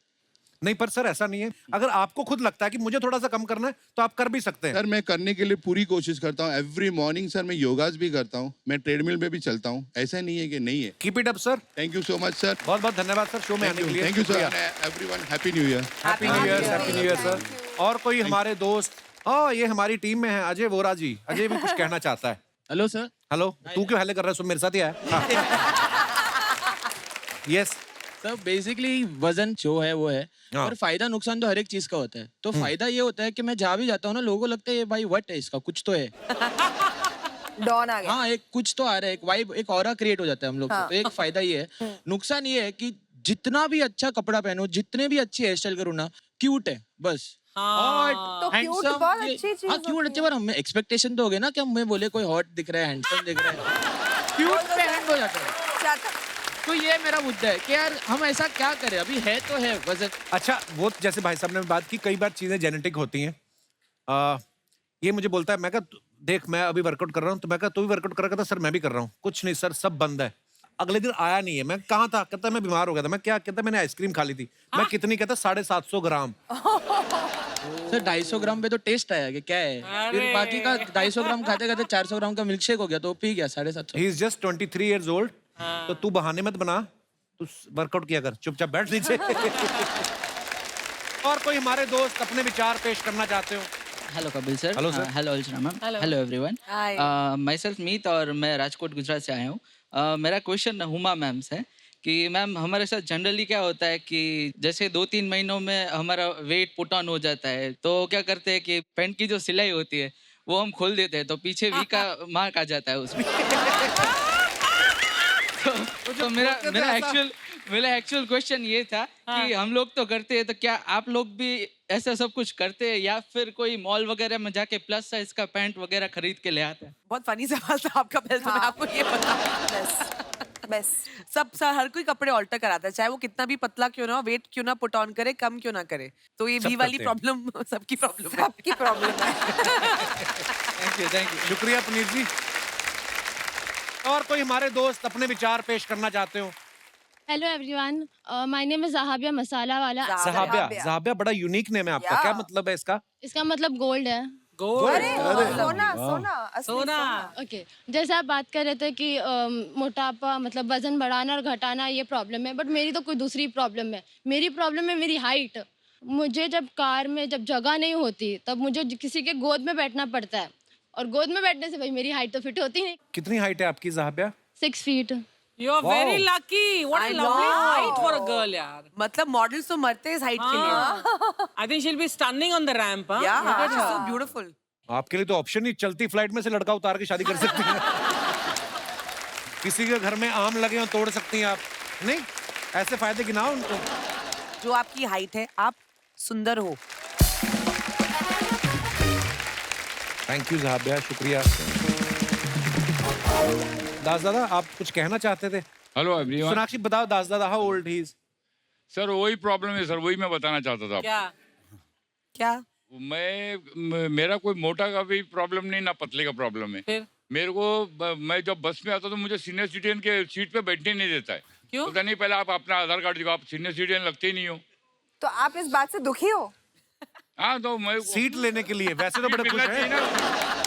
नहीं पर सर ऐसा नहीं है, अगर आपको खुद लगता है कि मुझे थोड़ा सा कम करना है तो आप कर भी सकते हैं। सर मैं करने के लिए पूरी कोशिश करता हूँ। एवरी मॉर्निंग सर मैं योगास भी करता हूँ, मैं ट्रेडमिल में भी चलता हूँ। ऐसा नहीं है कि नहीं है। Keep it up sir. Thank you so much sir. बहुत बहुत धन्यवाद सर, शो में आने के लिए। Thank you sir. Everyone happy new year. Happy new year, happy new year sir. और कोई हमारे दोस्त? ये हमारी टीम में है अजय वोरा जी। अजय भी कुछ कहना चाहता है। Hello sir. हेलो। तू क्यों हेले कर रहा है? सब मेरे साथ ही आया। यस सर, बेसिकली वजन जो है वो है, हाँ। और फायदा नुकसान तो हर एक चीज का होता है। तो फायदा ये होता है कि मैं जहाँ भी जाता हूँ ना, लोगों को लगता है ये भाई वट है, इसका कुछ तो है। डॉन आ गया। हाँ, एक कुछ तो आ रहा है, एक वाइब, एक ऑरा क्रिएट हो जाता है हम लोग हाँ। को। तो एक फायदा ये है। नुकसान ये है कि जितना भी अच्छा कपड़ा पहनो, जितने भी अच्छी हेयर स्टाइल करो ना, क्यूट है बस। तो cute बहुत अच्छी चीज हाँ क्यूट अच्छे, पर हमें एक्सपेक्टेशन तो हो गए ना कि हमें बोले कोई हॉट दिख रहा है, हैंडसम दिख रहा है, क्यूट पे हैंड हो जाता है। तो ये मेरा मुद्दा है कि यार हम ऐसा क्या करें, अभी है तो है वजन। अच्छा, वो जैसे भाई साहब ने बात की, कई बार चीजें जेनेटिक होती हैं। ये मुझे बोलता है, मैं कहा देख मैं अभी वर्कआउट कर रहा हूँ, तो मैं कहा तू भी वर्कआउट कर रहा था? सर मैं भी कर रहा हूँ। कुछ नहीं सर, सब बंद है। अगले दिन आया नहीं है। मैं कहाँ था? कहता मैं बीमार हो गया था। मैं क्या? कहता मैंने आइसक्रीम खा ली थी। मैं कितनी? कहता 750 ग्राम। सर 250 ग्राम पे तो टेस्ट आया कि क्या है, फिर बाकी का 250 ग्राम खाते खाते 400 ग्राम का मिल्क शेक हो गया, तो पी गया 750। He is just 23 years old। तो तू बहाने मत बना, तू वर्कआउट किया कर, चुपचाप बैठ नीचे। और कोई हमारे दोस्त अपने विचार पेश करना चाहते हो? Hello Kapil sir. Hello sir. Hello Archana ma'am. Hello. Hello everyone. Hi. Myself Meet और मैं राजकोट गुजरात से आया हूँ। मेरा क्वेश्चन हुमा मैम से कि मैम हमारे साथ जनरली क्या होता है कि जैसे 2-3 महीनों में हमारा वेट पुट ऑन हो जाता है, तो क्या करते हैं कि पैंट की जो सिलाई होती है वो हम खोल देते हैं, तो पीछे वी का मार्क आ जाता है उसमें। तो मेरा एक्चुअल क्वेश्चन ये था कि हम लोग तो करते हैं, तो क्या आप लोग भी ऐसा सब कुछ करते हैं, या फिर कोई मॉल वगैरह में जाके प्लस साइज का पैंट वगैरह खरीद के ले आते हैं? बहुत फनी सवाल था आपका। पहले तो मैं आपको ये बता, बस सब हर कोई कपड़े ऑल्टर कराता है, चाहे वो कितना भी पतला क्यों ना हो, वेट क्यों ना पुट ऑन करे, कम क्यों ना करे। तो ये सब वी वाली करते हैं। प्रॉब्लम सबकी प्रॉब्लम है। सबकी प्रॉब्लम है। Thank you. शुक्रिया पनीर जी। और कोई हमारे दोस्त अपने विचार पेश करना चाहते हो? Hello everyone, my name is Zahabiya Masalawala. Zahabiya. ज़हाबिया बड़ा यूनिक नेम है आपका। क्या मतलब है इसका? इसका मतलब गोल्ड है। अरे सोना सोना असली सोना। ओके, जैसे आप बात कर रहे थे कि मोटापा मतलब वजन बढ़ाना और घटाना ये प्रॉब्लम है, बट मेरी तो कोई दूसरी प्रॉब्लम है। मेरी प्रॉब्लम है मेरी हाइट। मुझे जब कार में जब जगह नहीं होती तब मुझे किसी के गोद में बैठना पड़ता है, और गोद में बैठने से भाई मेरी हाइट तो फिट होती नहीं। कितनी हाइट है आपकी ज़हाबिया? 6 feet। You are very Wow. lucky. What a I lovely know. height for a girl, यार. मतलब मॉडल्स तो मरते हैं इस हाइट के लिए। I think she'll be stunning on the ramp, huh? Yeah, she's so beautiful. आपके लिए तो ऑप्शन ही, चलती फ्लाइट में से लड़का उतार के शादी कर सकती हैं। किसी के घर में आम लगे हो तोड़ सकती हैं आप। नहीं, ऐसे फायदे गिनाओ उनको। जो आपकी हाइट है, आप सुंदर हो। थैंक यू ज़हाबिया, शुक्रिया। दास दादा, आप कुछ कहना चाहते थे? Hello everyone. सोनाक्षी बताओ दास दादा, how old he is? Sir वही प्रॉब्लम है सर, वही मैं बताना चाहता था। क्या? मेरा कोई मोटा का भी प्रॉब्लम नहीं, ना पतले का प्रॉब्लम है। फिर? मेरे को मैं जब बस में आता तो मुझे सीनियर सिटीजन के सीट पे बैठने नहीं देता है। क्यों? पता नहीं, पहले आप अपना आधार कार्ड दिखाओ, आप सीनियर सिटीजन लगते ही नहीं हो। तो आप इस बात से दुखी हो? हाँ, तो मैं सीट लेने के लिए वैसे तो बड़े खुश हैं।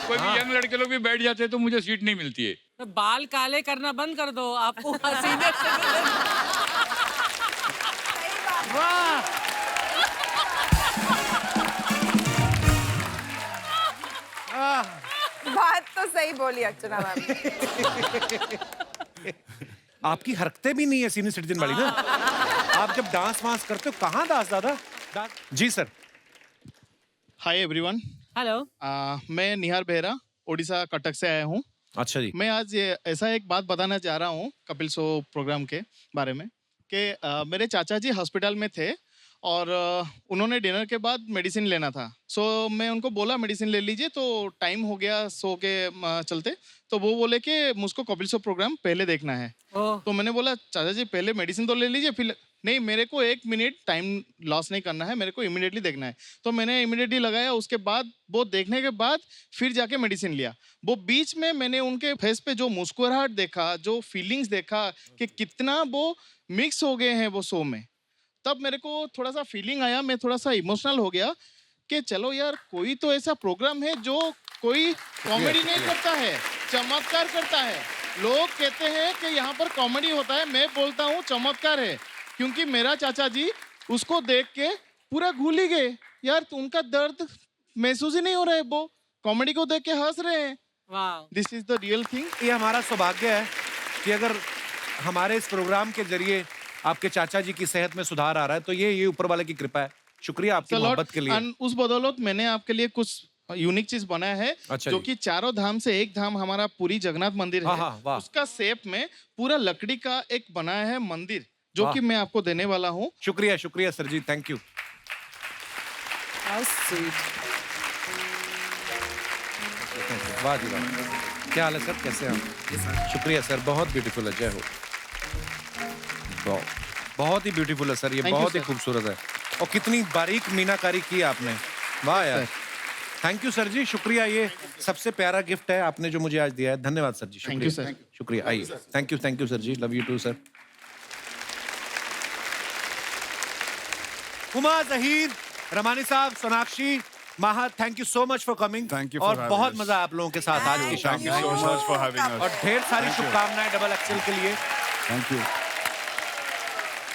कोई भी यंग लड़के लोग भी बैठ जाते हैं तो मुझे सीट नहीं मिलती है। तो बाल काले करना बंद कर दो, आपको सीनियर सिटीजन। वाह, बात तो सही बोली अर्चना मैम। आपकी हरकतें भी नहीं है सीनियर सिटीजन वाली ना। आप जब डांस वांस करते हो कहाँ दास दादा? जी सर। Hi everyone. हेलो। मैं निहार बेहरा, उड़ीसा कटक से आया हूँ। अच्छा जी। मैं आज ऐसा एक बात बताना चाह रहा हूँ कपिल शो प्रोग्राम के बारे में कि मेरे चाचा जी हॉस्पिटल में थे और उन्होंने डिनर के बाद मेडिसिन लेना था। सो मैं उनको बोला मेडिसिन ले लीजिए, तो टाइम हो गया शो के चलते, तो वो बोले कि मुझको कपिल शो प्रोग्राम पहले देखना है। तो मैंने बोला चाचा जी पहले मेडिसिन तो ले लीजिए, फिर नहीं, मेरे को 1 मिनट टाइम लॉस नहीं करना है, मेरे को इमीडिएटली देखना है। तो मैंने इमीडिएटली लगाया, उसके बाद वो देखने के बाद फिर जाके मेडिसिन लिया। वो बीच में मैंने उनके फेस पे जो मुस्कुराहट देखा, जो फीलिंग्स देखा कि कितना वो मिक्स हो गए हैं वो शो में, तब मेरे को थोड़ा सा फीलिंग आया, मैं थोड़ा सा इमोशनल हो गया कि चलो यार, कोई तो ऐसा प्रोग्राम है जो कोई कॉमेडी नहीं करता है, चमत्कार करता है। लोग कहते हैं कि यहाँ पर कॉमेडी होता है, मैं बोलता हूँ चमत्कार है, क्योंकि मेरा चाचा जी उसको देख के पूरा घुल ही गए यार, उनका दर्द महसूस ही नहीं हो रहा है, वो कॉमेडी को देख के हंस रहे हैं। This is the real thing. ये हमारा सौभाग्य है कि अगर हमारे इस प्रोग्राम के जरिए आपके चाचा जी की सेहत में सुधार आ रहा है, तो ये ऊपर वाले की कृपा है। शुक्रिया आपकी मोहब्बत के लिए। उस बदौलत मैंने आपके लिए कुछ यूनिक चीज बनाया है। अच्छा जो जी। कि चारों धाम से एक धाम हमारा पूरी जगन्नाथ मंदिर है। हाँ, वाह। उसका शेप में पूरा लकड़ी का एक बनाया है मंदिर, जो वाह। कि मैं आपको देने वाला हूँ। शुक्रिया, शुक्रिया सर जी, थैंक यू। वाह जी वाह, क्या हाल है सर, कैसे हैं आप? शुक्रिया सर, बहुत ब्यूटीफुल है, जय हो। बहुत ही ब्यूटीफुल है सर, ये Thank you, बहुत ही sir. खूबसूरत है, और कितनी बारीक मीनाकारी की है आपने, वाह यार। थैंक यू सर जी, शुक्रिया। ये सबसे प्यारा गिफ्ट है आपने जो मुझे आज दिया है, धन्यवाद सर जी। Thank you, शुक्रिया, sir. शुक्रिया। आइए, thank you sir ji, love you too sir. Uma, Zaheer, Ramani साहब, Sonakshi, Maha, thank you so much for coming. Thank you for और having बहुत us. मजा आप लोगों के साथ आज की शाम Thank you so much for having us. और ढेर सारी Thank you. शुभकामनाएं डबल एक्सेल के लिए। Thank you.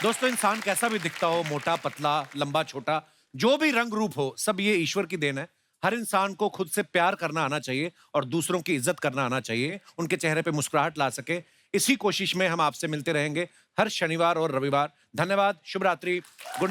दोस्तों, इंसान कैसा भी दिखता हो, मोटा पतला लंबा छोटा, जो भी रंग रूप हो, सब ये ईश्वर की देन है। हर इंसान को खुद से प्यार करना आना चाहिए और दूसरों की इज्जत करना आना चाहिए, उनके चेहरे पे मुस्कुराहट ला सके। इसी कोशिश में हम आपसे मिलते रहेंगे हर शनिवार और रविवार। धन्यवाद, शुभ रात्रि, गुड नाइट।